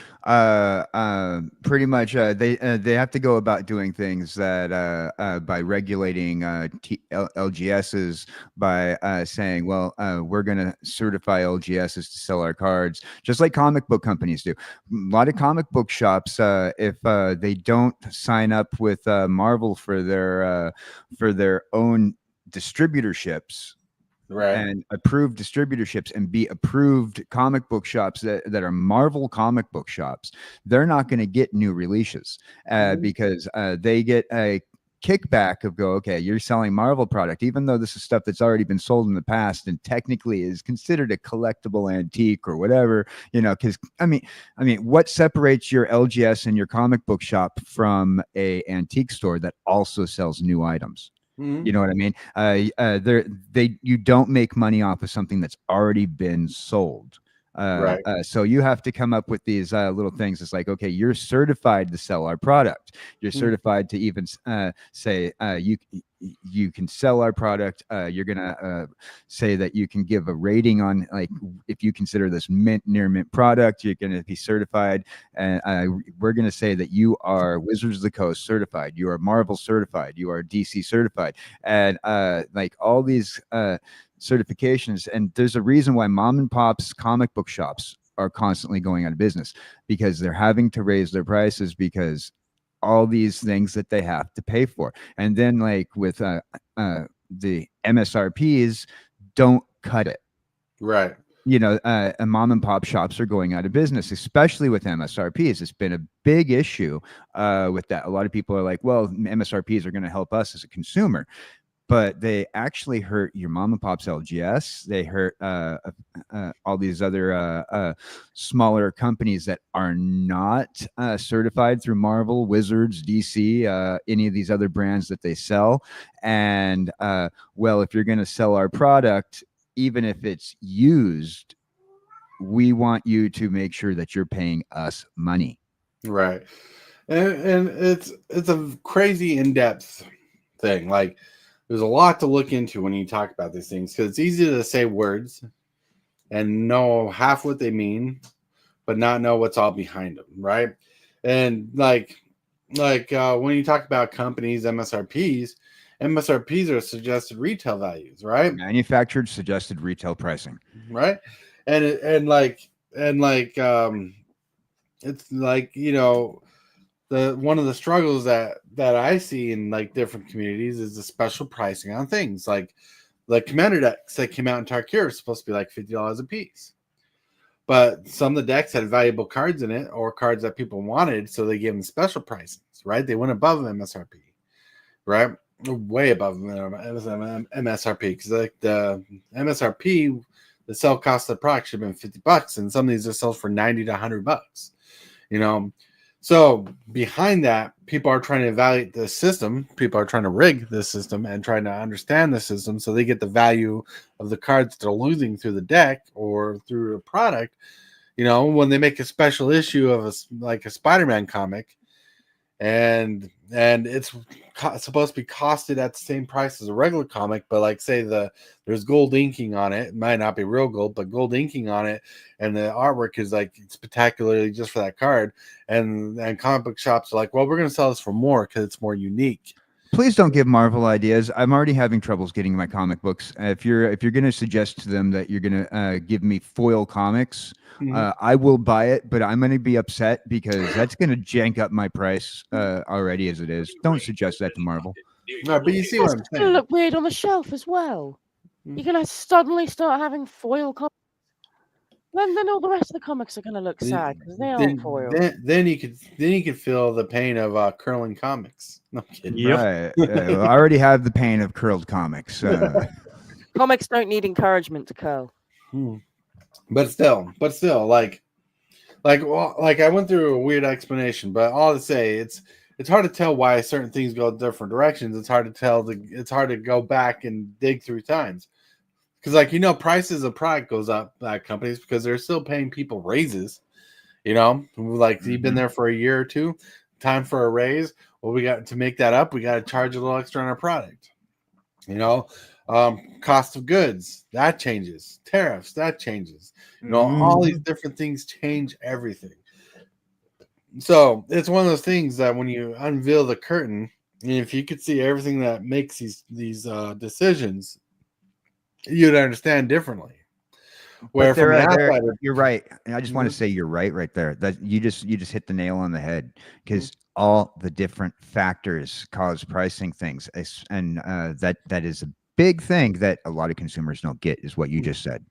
Pretty much, they have to go about doing things that by regulating LGSs, by saying, well, we're going to certify LGSs to sell our cards, just like comic book companies do. A lot of comic book shops, if they don't sign up with Marvel for their own distributorships, Right. and approved distributorships and be approved comic book shops that are Marvel comic book shops, they're not going to get new releases because they get a kickback of okay, you're selling Marvel product, even though this is stuff that's already been sold in the past and technically is considered a collectible antique or whatever, because I mean, what separates your LGS and your comic book shop from a antique store that also sells new items? You know what I mean? You don't make money off of something that's already been sold. Right. So you have to come up with these little things. It's like, okay, you're certified to sell our product. You're certified to even say you can sell our product. You're gonna say that you can give a rating on, like, if you consider this near mint product, you're gonna be certified. And we're gonna say that you are Wizards of the Coast certified. You are Marvel certified. You are DC certified, and like all these certifications. And there's a reason why mom and pop's comic book shops are constantly going out of business, because they're having to raise their prices because all these things that they have to pay for. And then, like, with the MSRPs don't cut it. Right. And mom and pop shops are going out of business, especially with MSRPs. It's been a big issue with that. A lot of people are like, well, MSRPs are going to help us as a consumer, but they actually hurt your mom and pop's LGS. They hurt all these other smaller companies that are not certified through Marvel, Wizards, DC, any of these other brands that they sell. And well, if you're going to sell our product, even if it's used, we want you to make sure that you're paying us money. Right. And it's a crazy in-depth thing. Like, there's a lot to look into when you talk about these things, because it's easy to say words and know half what they mean, but not know what's all behind them, right? And like when you talk about companies, MSRPs are suggested retail values, right? Manufactured suggested retail pricing, right? And it's like, one of the struggles that I see in like different communities is the special pricing on things like commander decks that came out in Tarkir are supposed to be like $50 a piece, but some of the decks had valuable cards in it or cards that people wanted, so they gave them special pricings, right? They went above MSRP, right? Way above MSRP, because like the MSRP, the sell cost of the product should have been $50, and some of these are sold for $90 to $100. So behind that, people are trying to evaluate the system. People are trying to rig the system and trying to understand the system, so they get the value of the cards they're losing through the deck or through a product. When they make a special issue of a Spider-Man comic, and it's supposed to be costed at the same price as a regular comic, but like say there's gold inking on it. It might not be real gold, but gold inking on it, and the artwork is like spectacularly just for that card, and comic book shops are like, well, we're going to sell this for more because it's more unique. Please don't give Marvel ideas. I'm already having troubles getting my comic books. If you're going to suggest to them that you're going to give me foil comics, I will buy it, but I'm going to be upset because that's going to jank up my price already as it is. Don't suggest that to Marvel. No, but you see what I'm It's going to saying. look weird on the shelf as well. You're going to suddenly start having foil comics. Then all the rest of the comics are going to look sad because they aren't foil. Then you could feel the pain of curling comics. No I'm kidding. Yep. Right. I already have the pain of curled comics. Comics don't need encouragement to curl. But still, like like I went through a weird explanation, but all to say, it's hard to tell why certain things go different directions. It's hard to tell. It's hard to go back and dig through times because, like, prices of product goes up at companies because they're still paying people raises. Like you've been there for a year or two, time for a raise. Well, we got to make that up. We got to charge a little extra on our product. Cost of goods that changes, tariffs that changes. All these different things change everything. So it's one of those things that when you unveil the curtain, and if you could see everything that makes these decisions, you'd understand differently. Where from the outsider, you're right. And I just want to say you're right there. That you just hit the nail on the head because all the different factors cause pricing things, and that is a big thing that a lot of consumers don't get is what you just said.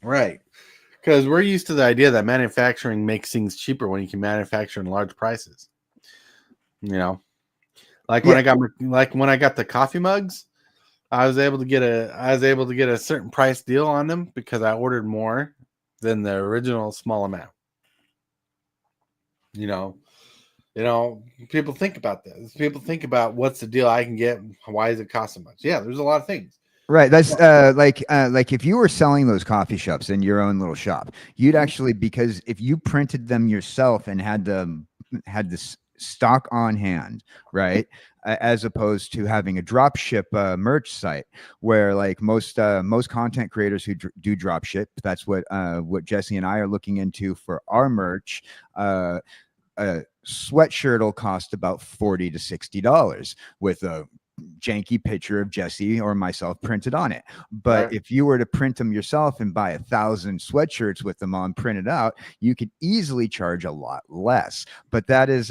Right. Because we're used to the idea that manufacturing makes things cheaper when you can manufacture in large prices. Like when I got the coffee mugs, I was able to get a certain price deal on them because I ordered more than the original small amount. People think about this. People think about what's the deal I can get. Why does it cost so much? Yeah, there's a lot of things. Right. That's like if you were selling those coffee shops in your own little shop, you'd actually, because if you printed them yourself and had this stock on hand, right, as opposed to having a drop ship merch site where like most content creators who do drop ship, that's what Jesse and I are looking into for our merch. A sweatshirt will cost about $40 to $60 with a janky picture of Jesse or myself printed on it. But if you were to print them yourself and buy 1,000 sweatshirts with them on printed out, you could easily charge a lot less. But that is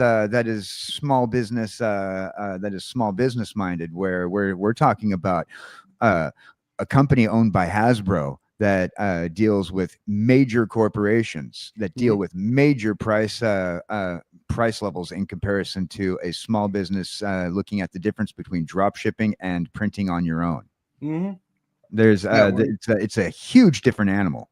small business. That is small business minded. Where we're talking about a company owned by Hasbro that deals with major corporations that deal with major price levels in comparison to a small business looking at the difference between drop shipping and printing on your own. There's it's a huge different animal.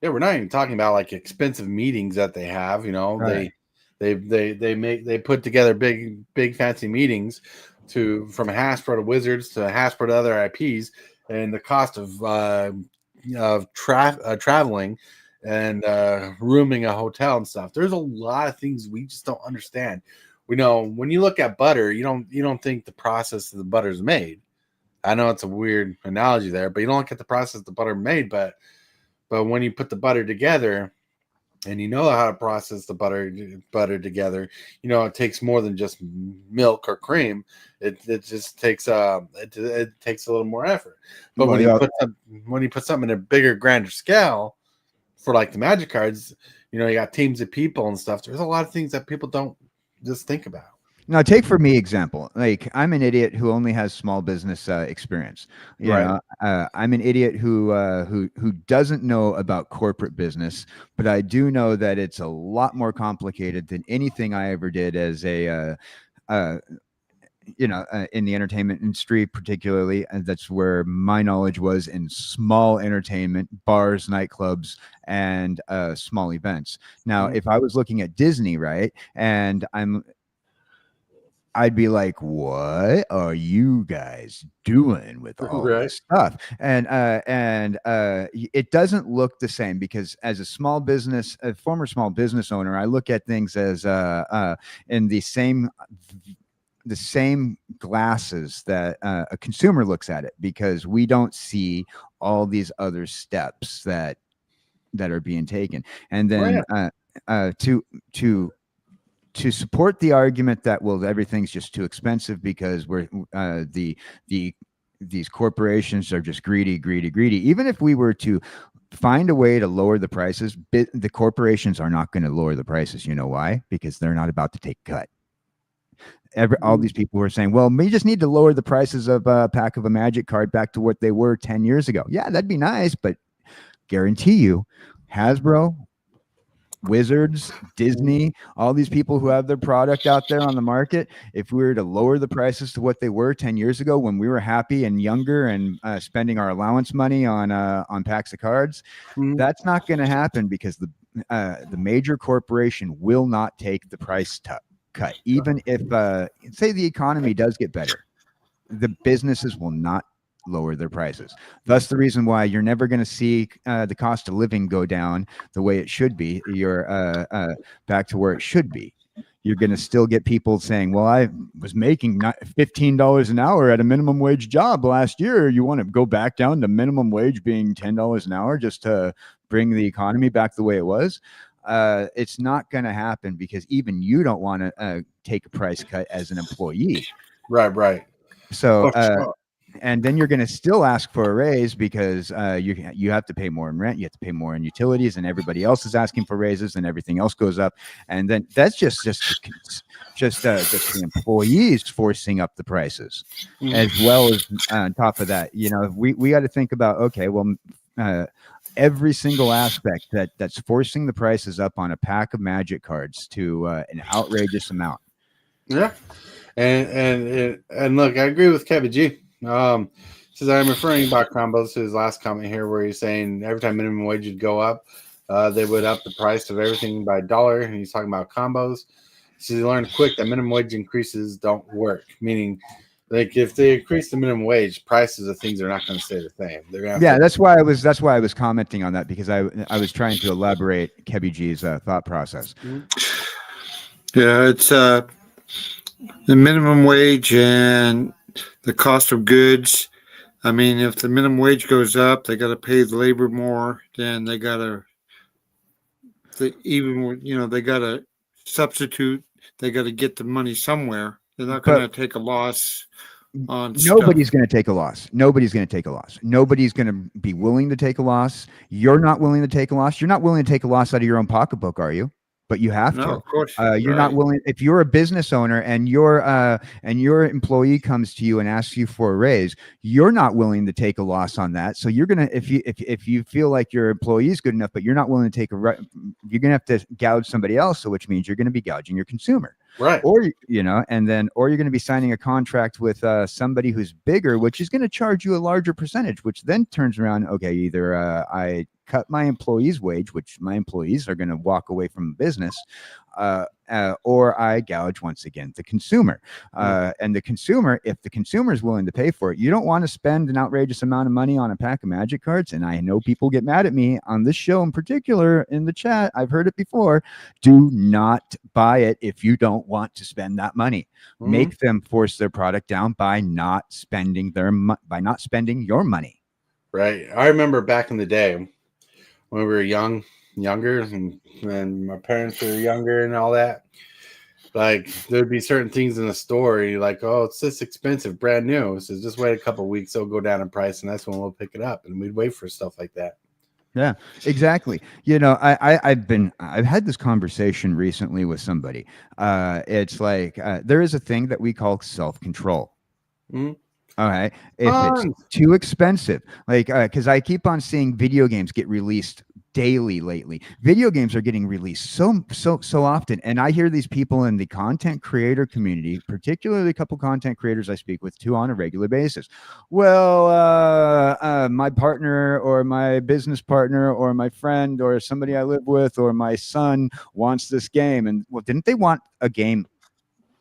Yeah, we're not even talking about like expensive meetings that they have. Right. They put together big fancy meetings from Hasbro to Wizards to Hasbro to other IPs, and the cost of traveling and rooming a hotel and stuff. There's a lot of things we just don't understand. When you look at butter, you don't think the process of the butter is made. I know it's a weird analogy there, but you don't look at the process the butter made. But when you put the butter together, and you know how to process the butter together, it takes more than just milk or cream. It just takes it takes a little more effort. But when you put something in a bigger, grander scale, for like the Magic cards, you got teams of people and stuff. There's a lot of things that people don't just think about. Now, take for me example. Like I'm an idiot who only has small business experience. I'm an idiot who doesn't know about corporate business, but I do know that it's a lot more complicated than anything I ever did as a in the entertainment industry, particularly. And that's where my knowledge was in small entertainment, bars, nightclubs, and small events. Now, if I was looking at Disney, right, and I'd be like, what are you guys doing with all this stuff? And it doesn't look the same because as a former small business owner, I look at things as in the same glasses that a consumer looks at it, because we don't see all these other steps that are being taken. And then to support the argument that, well, everything's just too expensive because these corporations are just greedy. Even if we were to find a way to lower the prices, the corporations are not going to lower the prices. You know why? Because they're not about to take a cut. All these people were saying, well, we just need to lower the prices of a pack of a Magic card back to what they were 10 years ago. Yeah, that'd be nice, but guarantee you, Hasbro, Wizards, Disney, all these people who have their product out there on the market, if we were to lower the prices to what they were 10 years ago when we were happy and younger and spending our allowance money on packs of cards, that's not going to happen because the major corporation will not take the price cut, even if say the economy does get better. The businesses will not lower their prices. Thus, the reason why you're never going to see the cost of living go down the way it should be. You're back to where it should be. You're going to still get people saying, well, I was making $15 an hour at a minimum wage job last year. You want to go back down to minimum wage being $10 an hour just to bring the economy back the way it was? It's not going to happen, because even you don't want to take a price cut as an employee. Right. So, Sure. and then you're going to still ask for a raise, because you have to pay more in rent, you have to pay more in utilities, and everybody else is asking for raises, and everything else goes up, and then that's just the employees forcing up the prices, as well as on top of that. We got to think about, okay, well, every single aspect that's forcing the prices up on a pack of Magic cards to an outrageous amount. Yeah, and look, I agree with Kevin G. Says I'm referring back combos to his last comment here, where he's saying every time minimum wage would go up, they would up the price of everything by $1, and he's talking about combos. So he learned quick that minimum wage increases don't work, meaning like if they increase the minimum wage, prices of things are not going to stay the same. They're going to that's why I was commenting on that, because I was trying to elaborate Kevin G's thought process. Yeah, it's the minimum wage and the cost of goods. I mean, if the minimum wage goes up, they got to pay the labor more. Then they got to, they got to substitute. They got to get the money somewhere. They're not going to take a loss on Nobody's stuff. going to take a loss. Nobody's going to take a loss. Nobody's going to be willing to take a loss. You're not willing to take a loss. You're not willing to take a loss out of your own pocketbook, are you? But you have to. No, of course. You're not willing. If you're a business owner and your employee comes to you and asks you for a raise, you're not willing to take a loss on that. So you're gonna, if you feel like your employee is good enough, but you're not willing to take you're gonna have to gouge somebody else. So which means you're gonna be gouging your consumer. right. Or you're going to be signing a contract with somebody who's bigger, which is going to charge you a larger percentage, which then turns around. Okay, either I cut my employees' wage, which my employees are going to walk away from business, or I gouge once again the consumer. And the consumer, if the consumer is willing to pay for it, you don't want to spend an outrageous amount of money on a pack of Magic cards. And I know people get mad at me on this show in particular in the chat. I've heard it before. Do not buy it if you don't want to spend that money. Make them force their product down by not spending your money. Right. I remember back in the day when we were younger, and my parents were younger and all that. Like there'd be certain things in the store, and you're like, oh, it's this expensive, brand new. So just wait a couple of weeks, it'll go down in price, and that's when we'll pick it up. And we'd wait for stuff like that. Yeah, exactly. I've had this conversation recently with somebody. It's like there is a thing that we call self-control. All right. If it's too expensive, like, because I keep on seeing video games get released daily lately. Video games are getting released so often. And I hear these people in the content creator community, particularly a couple content creators I speak with too on a regular basis. Well, my partner or my business partner or my friend or somebody I live with or my son wants this game. And well, didn't they want a game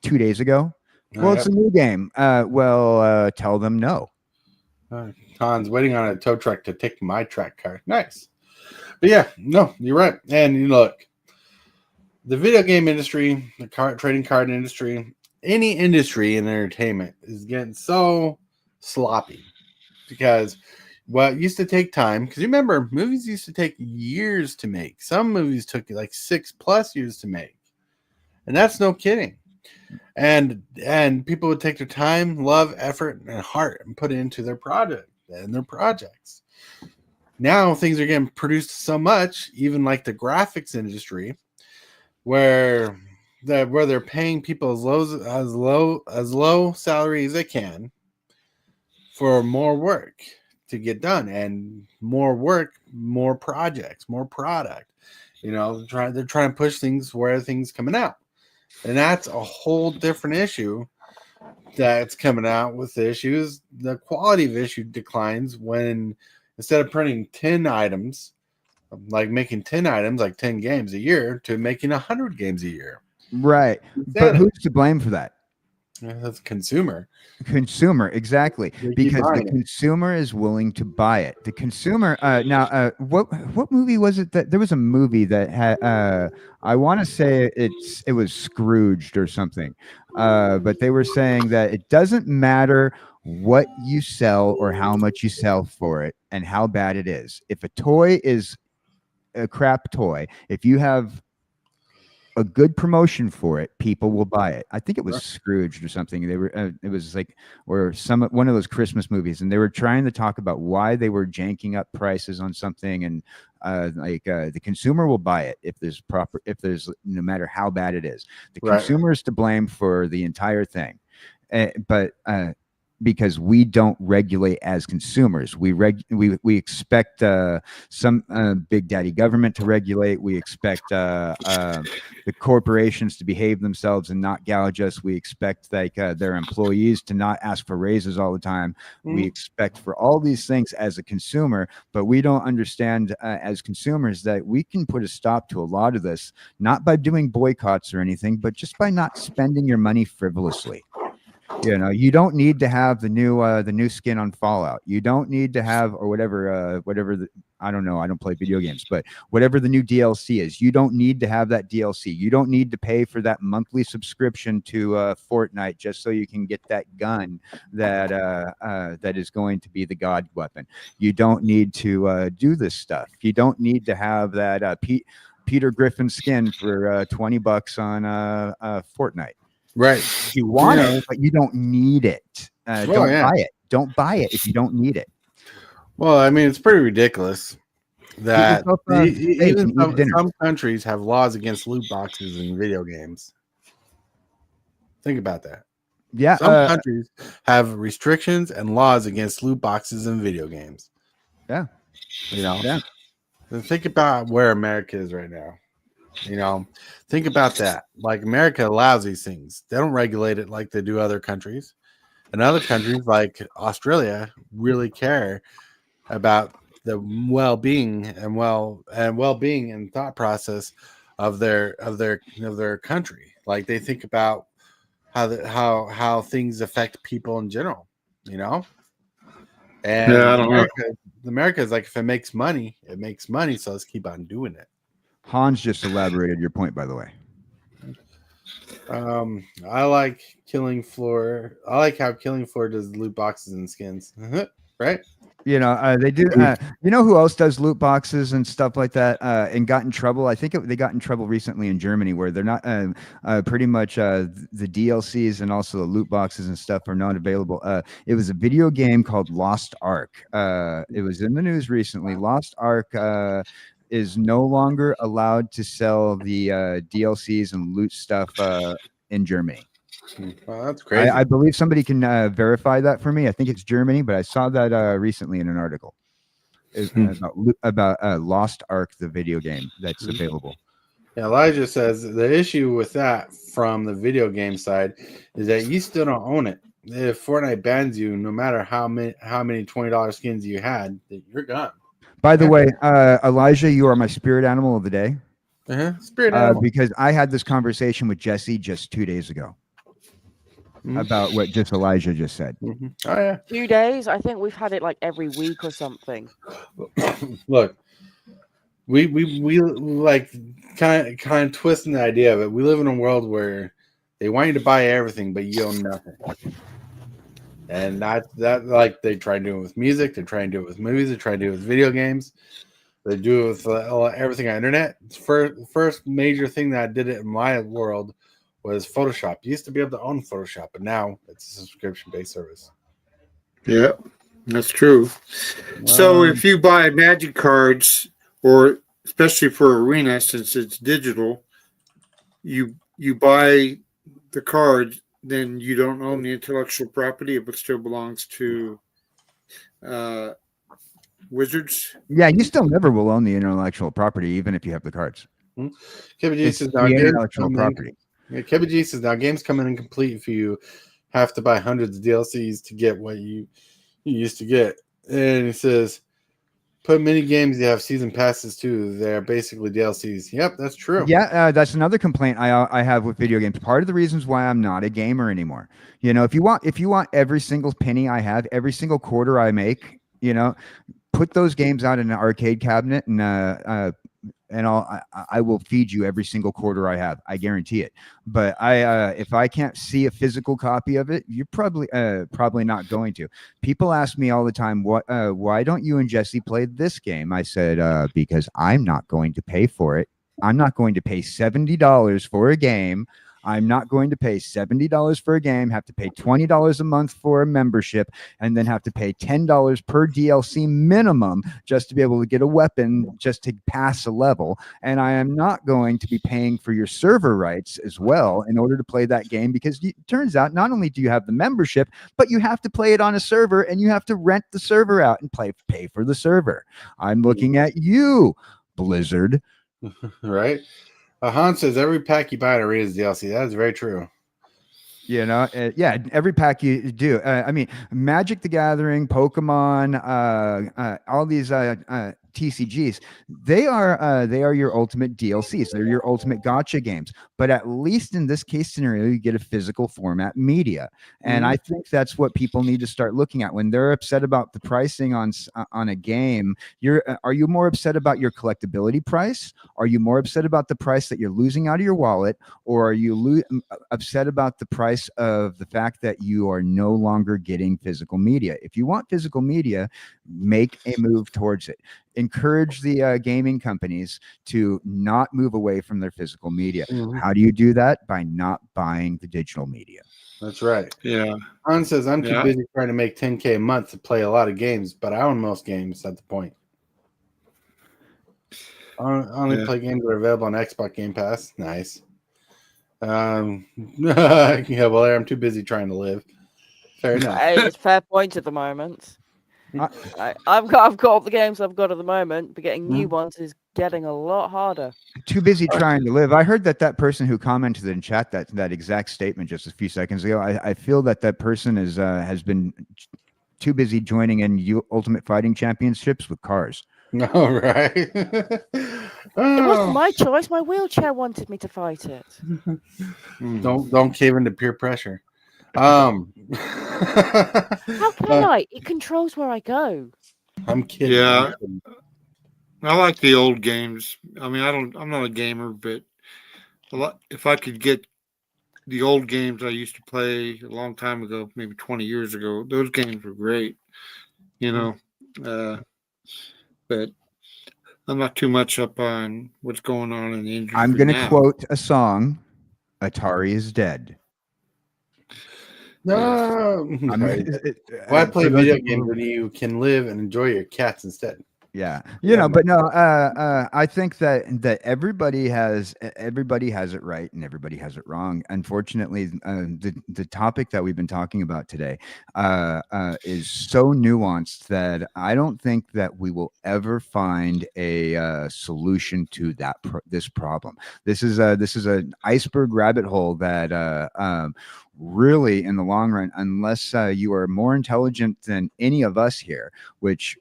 2 days ago? Well, it's a new game. Tell them no. Han's waiting on a tow truck to take my track car. Nice. But yeah, no, you're right. And you look, the video game industry, the trading card industry, any industry in entertainment is getting so sloppy because it used to take time. Because you remember, movies used to take years to make. Some movies took like 6+ years to make. And that's no kidding. And people would take their time, love, effort, and heart and put it into their project and their projects. Now things are getting produced so much, even like the graphics industry, where they're paying people as low salary as they can for more work to get done, and more work, more projects, more product. They're trying to push things where things coming out. And that's a whole different issue that's coming out with the issues. The quality of issue declines when instead of printing 10 items like making 10 items, like 10 games a year, to making 100 games a year. Right. But Insanity. who's to blame for that? That's a consumer. Consumer, exactly, They keep because the buying it. consumer is willing to buy it. The consumer what movie was it that there was a movie that had I want to say it was Scrooged or something, but they were saying that it doesn't matter what you sell or how much you sell for it and how bad it is. If a toy is a crap toy, if you have a good promotion for it, people will buy it. I think it was Scrooged or something. They were it was like or one of those Christmas movies, and they were trying to talk about why they were janking up prices on something, and the consumer will buy it if there's no matter how bad it is. The consumer is to blame for the entire thing, but because we don't regulate as consumers. We expect some big daddy government to regulate. We expect the corporations to behave themselves and not gouge us. We expect their employees to not ask for raises all the time. We expect for all these things as a consumer, but we don't understand as consumers that we can put a stop to a lot of this, not by doing boycotts or anything, but just by not spending your money frivolously. You know, you don't need to have the new skin on Fallout. You don't need to have or whatever I don't know. I don't play video games, but whatever the new DLC is, you don't need to have that DLC. You don't need to pay for that monthly subscription to Fortnite just so you can get that gun that that is going to be the god weapon. You don't need to do this stuff. You don't need to have that Peter Griffin skin for $20 on Fortnite. Right. You want it, but you don't need it. Don't buy it. Don't buy it if you don't need it. Well, I mean, it's pretty ridiculous that even some countries have laws against loot boxes in video games. Think about that. Yeah. Some countries have restrictions and laws against loot boxes in video games. Yeah. You know? Yeah. And think about where America is right now. You know, think about that. Like America allows these things. They don't regulate it like they do other countries. And other countries like Australia really care about the well-being and thought process of their country. Like they think about how things affect people in general, you know? And Yeah, I don't know. America is like, if it makes money, it makes money, so let's keep on doing it. Hans just elaborated your point, by the way. I like Killing Floor. I like how Killing Floor does loot boxes and skins, right? You know, they do. You know who else does loot boxes and stuff like that and got in trouble? I think they got in trouble recently in Germany where they're not pretty much the DLCs and also the loot boxes and stuff are not available. It was a video game called Lost Ark. It was in the news recently. Lost Ark is no longer allowed to sell the DLCs and loot stuff in Germany. Well, that's crazy. I believe somebody can verify that for me. I think it's Germany, but I saw that recently in an article about Lost Ark, the video game that's available. Yeah, Elijah says the issue with that from the video game side is that you still don't own it. If Fortnite bans you, no matter how many $20 skins you had, you're gone. By the way, Elijah, you are my spirit animal of the day. Spirit animal. Because I had this conversation with Jesse just 2 days ago about what just Elijah just said. Oh yeah, 2 days. I think we've had it like every week or something. Look, we like kind of twisting the idea of it. We live in a world where they want you to buy everything, but you own nothing. And that like they try to do it with music, they try and do it with movies, they try to do it with video games, they do it with everything on internet. First major thing that did it in my world was Photoshop. You used to be able to own Photoshop, but now it's a subscription-based service. Yeah, that's true. So if you buy Magic cards, or especially for Arena, since it's digital, you buy the card, then you don't own the intellectual property. It still belongs to Wizards. Yeah, you still never will own the intellectual property, even if you have the cards. Kevin says the intellectual property. Yeah, Kevin G says now games come in incomplete if you have to buy hundreds of DLCs to get what you used to get. And he says put mini games. You have season passes too. They're basically DLCs. Yep, that's true. Yeah, that's another complaint I have with video games. Part of the reasons why I'm not a gamer anymore. You know, if you want every single penny I have, every single quarter I make, you know, put those games out in an arcade cabinet, and I will feed you every single quarter I have. I guarantee it. But if I can't see a physical copy of it, you're probably not going to. People ask me all the time, why don't you and Jesse play this game? I said, because I'm not going to pay for it. I'm not going to pay $70 for a game. I'm not going to pay $70 for a game, have to pay $20 a month for a membership, and then have to pay $10 per DLC minimum just to be able to get a weapon just to pass a level. And I am not going to be paying for your server rights as well in order to play that game, because it turns out not only do you have the membership, but you have to play it on a server, and you have to rent the server out and pay for the server. I'm looking at you, Blizzard. Right. Han says every pack you buy in Arena is DLC. That is very true. You know, yeah, every pack you do. I mean, Magic the Gathering, Pokemon, all these TCGs, they are your ultimate DLCs. They're your ultimate gotcha games. But at least in this case scenario, you get a physical format media, and I think that's what people need to start looking at when they're upset about the pricing on a game. Are you more upset about your collectability price? Are you more upset about the price that you're losing out of your wallet, or are you upset about the price of the fact that you are no longer getting physical media? If you want physical media, make a move towards it. Encourage the gaming companies to not move away from their physical media. How do you do that? By not buying the digital media. That's right. Yeah. Han says, I'm too busy trying to make $10K a month to play a lot of games, but I own most games. That's the point. I only play games that are available on Xbox Game Pass. Nice. Yeah, well, I'm too busy trying to live. Fair enough. It's fair point at the moment. I've got all the games I've got at the moment, but getting new ones is getting a lot harder. Too busy trying to live. I heard that person who commented in chat that exact statement just a few seconds ago. I feel that person has been too busy joining in Ultimate Fighting Championships with cars. All right. It wasn't my choice. My wheelchair wanted me to fight it. Don't cave into peer pressure. How can I? It controls where I go. I'm kidding. Yeah. I like the old games. I mean, I'm not a gamer, but if I could get the old games I used to play a long time ago, maybe 20 years ago, those games were great, you know. But I'm not too much up on what's going on in the industry. I'm going to quote a song, Atari is dead. No. Why play video games when you can live and enjoy your cats instead? Yeah, but no, I think that everybody has it right and everybody has it wrong. Unfortunately, the topic that we've been talking about today is so nuanced that I don't think that we will ever find a solution to this problem. This is an iceberg rabbit hole that really, in the long run, unless you are more intelligent than any of us here, which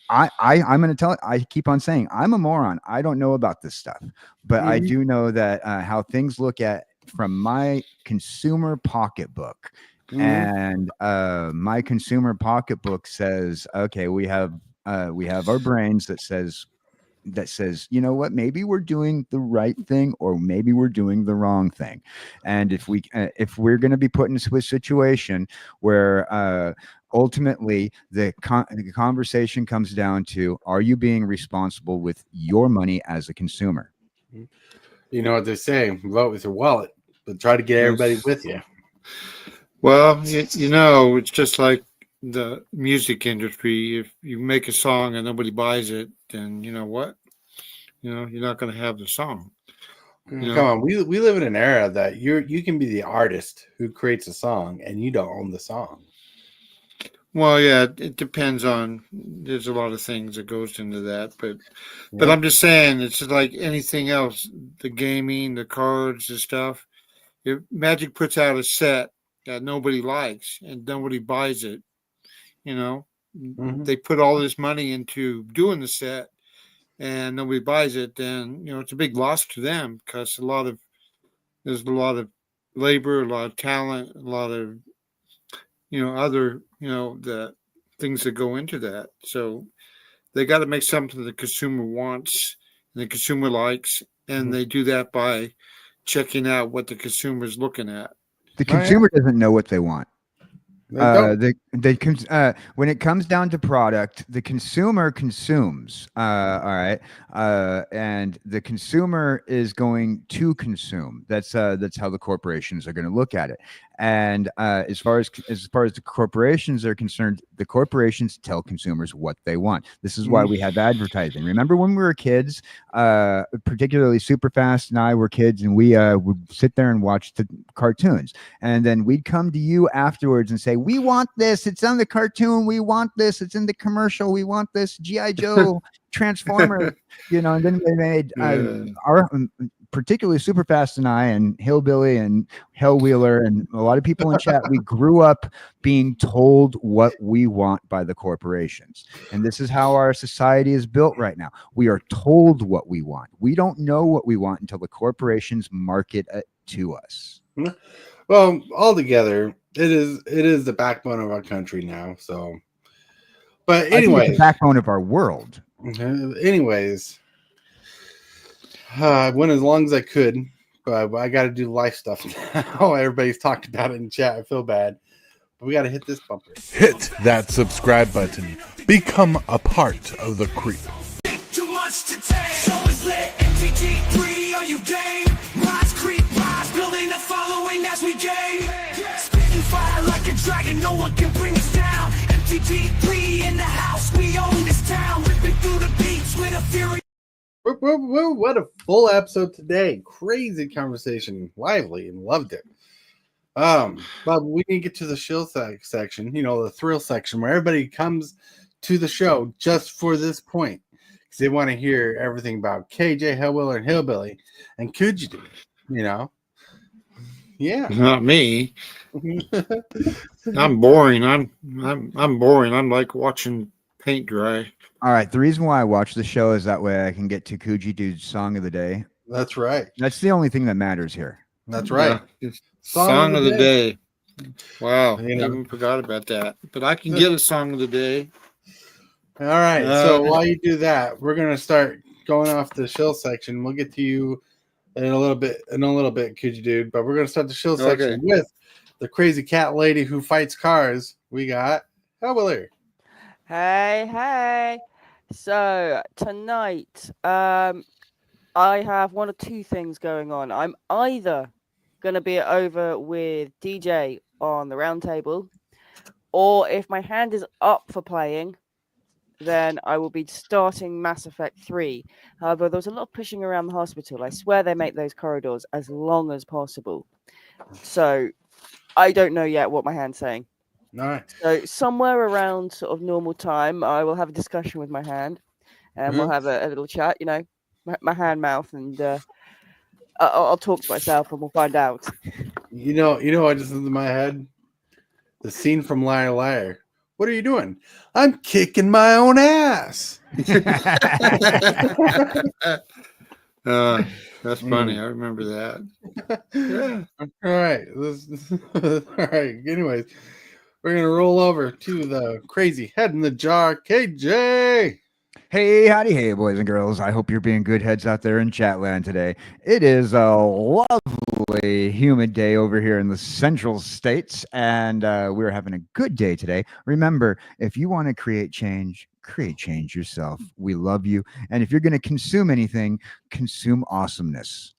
I'm going to tell it. I keep on saying I'm a moron. I don't know about this stuff, but I do know that how things look at from my consumer pocketbook, and my consumer pocketbook says, okay, we have our brains that says, you know what, maybe we're doing the right thing or maybe we're doing the wrong thing. And if we're going to be put into a situation where ultimately the conversation comes down to, are you being responsible with your money as a consumer? You know what they say, vote with your wallet, but try to get everybody with you. Well, it's just like the music industry. If you make a song and nobody buys it, then you know what? You're not going to have the song. Come on, we live in an era that you can be the artist who creates a song and you don't own the song. Well, yeah, it depends on. There's a lot of things that goes into that, but I'm just saying, it's like anything else. The gaming, the cards, the stuff. If Magic puts out a set that nobody likes and nobody buys it, Mhm. they put all this money into doing the set and nobody buys it, then it's a big loss to them because there's a lot of labor, a lot of talent, a lot of other the things that go into that. So they got to make something the consumer wants and the consumer likes, and they do that by checking out what the consumer is looking at. The consumer doesn't know what they want. They don't. When it comes down to product, the consumer consumes. All right, and the consumer is going to consume. That's how the corporations are going to look at it. And as far as the corporations are concerned, the corporations tell consumers what they want. This is why we have advertising. Remember when we were kids, particularly Super Fast and I were kids, and we would sit there and watch the cartoons, and then we'd come to you afterwards and say, "We want this. It's on the cartoon. We want this. It's in the commercial. We want this. G.I. Joe, Transformer." And then they made our particularly Super Fast and I and Hillbilly and Hellwheeler and a lot of people in chat, we grew up being told what we want by the corporations. And this is how our society is built right now. We are told what we want. We don't know what we want until the corporations market it to us. Well, altogether, it is the backbone of our country now. So, but anyway, the backbone of our world. Anyways, I went as long as I could, but I got to do life stuff now. Everybody's talked about it in chat. I feel bad, but we got to hit this bumper. Hit that subscribe button. Become a part of the crew. Too much to take. Show is lit. ep30, are you game? Rise, creep, rise, building a following as we gain. Spitting fire like a dragon, no one can bring us down. ep30 in the house, we own this town. Ripping through the beats with a fury. Whoa, what a full episode today. Crazy conversation. Lively, and loved it. But we need to get to the shill section, the thrill section, where everybody comes to the show just for this point. Because they want to hear everything about KJ, Hellwheeler, and Hillbilly. And could you do it? Yeah. Not me. I'm boring. I'm boring. I'm like watching paint dry. All right. The reason why I watch the show is that way I can get to Coogee Dude's song of the day. That's right. That's the only thing that matters here. That's right. Yeah. Song of the day. Wow. I haven't forgot about that. But I can get a song of the day. All right. So while you do that, we're going to start going off the shill section. We'll get to you in a little bit, Coogee Dude. But we're going to start the shill section with the crazy cat lady who fights cars. We got Hellwheeler. Hey. So tonight, I have one of two things going on. I'm either going to be over with DJ on the round table, or if my hand is up for playing, then I will be starting Mass Effect 3. However, there was a lot of pushing around the hospital. I swear they make those corridors as long as possible. So I don't know yet what my hand's saying. Nice. So somewhere around sort of normal time, I will have a discussion with my hand, and we'll have a little chat. My hand, mouth, and I'll talk to myself, and we'll find out. What just in my head? The scene from Liar Liar. What are you doing? I'm kicking my own ass. That's funny. I remember that. Yeah. All right. All right. Anyways, we're going to roll over to the crazy head in the jar, KJ. Hey, howdy, hey, boys and girls. I hope you're being good heads out there in Chatland today. It is a lovely, humid day over here in the central states, and we're having a good day today. Remember, if you want to create change yourself. We love you. And if you're going to consume anything, consume awesomeness.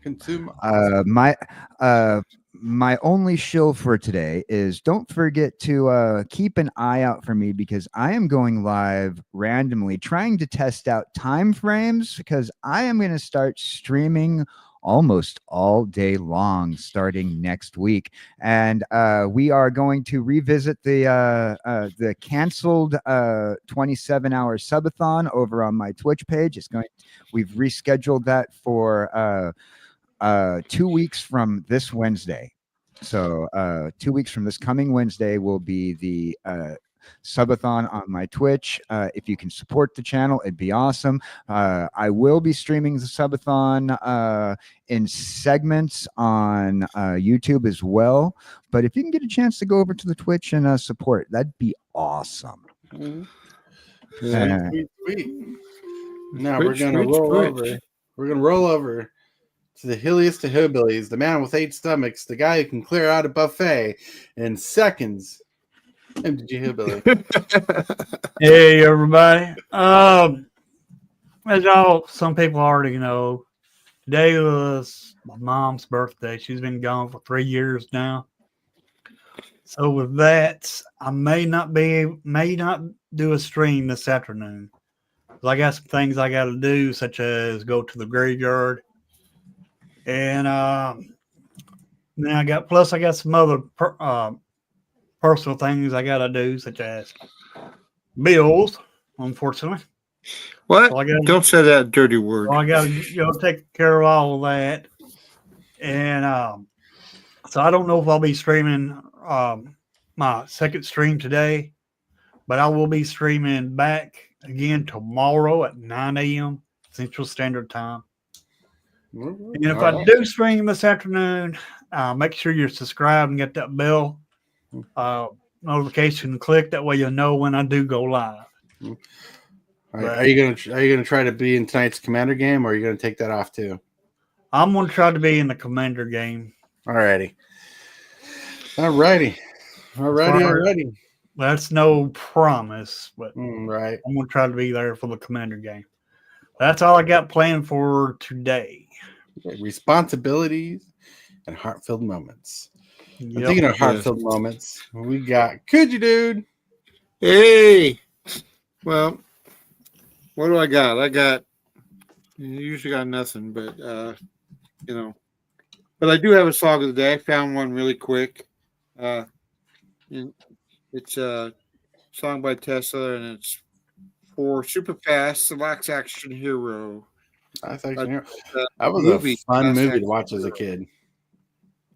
Consume awesome. My only shill for today is don't forget to keep an eye out for me, because I am going live randomly trying to test out time frames, because I am going to start streaming almost all day long starting next week, and we are going to revisit the canceled 27-hour subathon over on my Twitch page. We've rescheduled that for 2 weeks from this Wednesday. So 2 weeks from this coming Wednesday will be the subathon on my Twitch. If you can support the channel, it'd be awesome. I will be streaming the subathon in segments on YouTube as well. But if you can get a chance to go over to the Twitch and support, that'd be awesome. Sweet. Now we're gonna roll over. We're gonna roll over to the hilliest of hillbillies, the man with 8 stomachs, the guy who can clear out a buffet in seconds. MTG Hillbilly. Hey everybody. As y'all, some people already know, today was my mom's birthday. She's been gone for 3 years now. So with that, I may not do a stream this afternoon. I got some things I got to do, such as go to the graveyard, and then I got some other personal things I got to do, such as bills. Unfortunately, What? So Don't say that dirty word. So I got to take care of all of that, and so I don't know if I'll be streaming my second stream today, but I will be streaming back again tomorrow at 9 a.m. Central Standard Time. And if I do stream this afternoon, make sure you're subscribed and get that bell notification click. That way you'll know when I do go live. Are you gonna try to be in tonight's Commander game, or are you gonna take that off too? I'm gonna try to be in the Commander game. Alrighty. That's no promise, but right. I'm gonna try to be there for the Commander game. That's all I got planned for today. Responsibilities and heart-filled moments. Yep. I'm thinking of heart-filled moments. We got Could You Dude? Hey. Well, what do I got? I usually got nothing, but but I do have a song of the day. I found one really quick. It's a song by Tesla, and it's for Super Fast, the Last Action Hero. That was a fun movie to watch as a kid.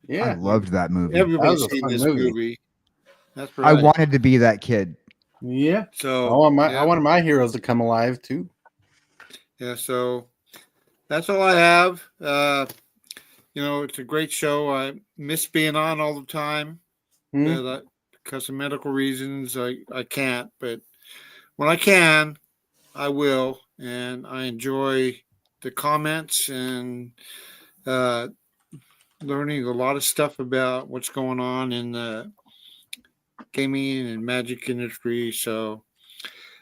Yeah, I loved that movie. Everybody's seen this movie. That's right. I wanted to be that kid. Yeah. So I wanted my heroes to come alive too. Yeah. So that's all I have. It's a great show. I miss being on all the time. Because of medical reasons, I can't. But when I can, I will. And I enjoy the comments and learning a lot of stuff about what's going on in the gaming and magic industry. So,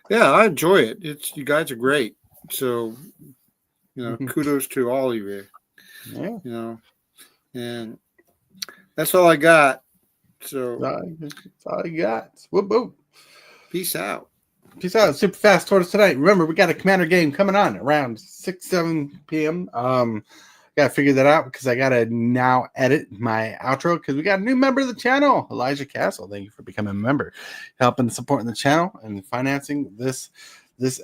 yeah, I enjoy it. You guys are great. So, kudos to all of you. Yeah. And that's all I got. So that's all I got. Whoop, whoop. Peace out. Peace out. Super Fast Tortoise tonight. Remember, we got a Commander game coming on around 6-7 p.m. Got to figure that out because I got to now edit my outro because we got a new member of the channel, Elijah Castle. Thank you for becoming a member, helping supporting the channel and financing this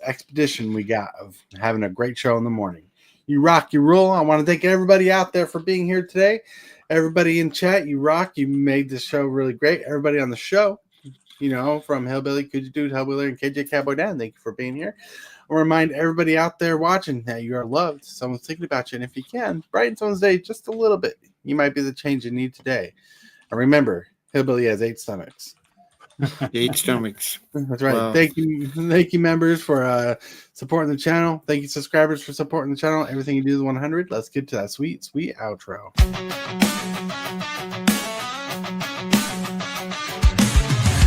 expedition we got of having a great show in the morning. You rock, you roll. I want to thank everybody out there for being here today. Everybody in chat, you rock. You made this show really great. Everybody on the show, from Hillbilly, Could You Dude, Hellwheeler, and kjcowboydan, thank you for being here. I'll remind everybody out there watching that you are loved. Someone's thinking about you. And if you can, brighten someone's day just a little bit. You might be the change you need today. And remember, Hillbilly has 8 stomachs. 8 stomachs. That's right. Wow. Thank you, members, for supporting the channel. Thank you, subscribers, for supporting the channel. Everything you do is 100. Let's get to that sweet, sweet outro.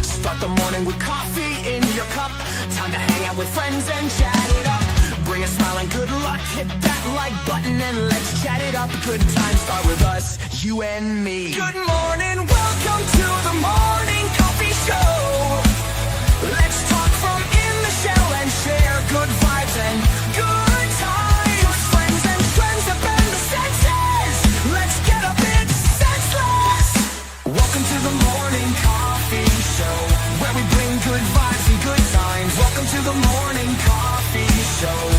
Start the morning with coffee in your cup. Time to hang out with friends and chat it up. Bring a smile and good luck. Hit that like button and let's chat it up. Good times start with us, you and me. Good morning, welcome to the morning coffee show. Let's talk from in the shell and share good vibes and good times. Friends and friends have been the senses. Let's get a bit senseless. Welcome to the morning coffee show, where we bring good vibes and good times. Welcome to the morning coffee show.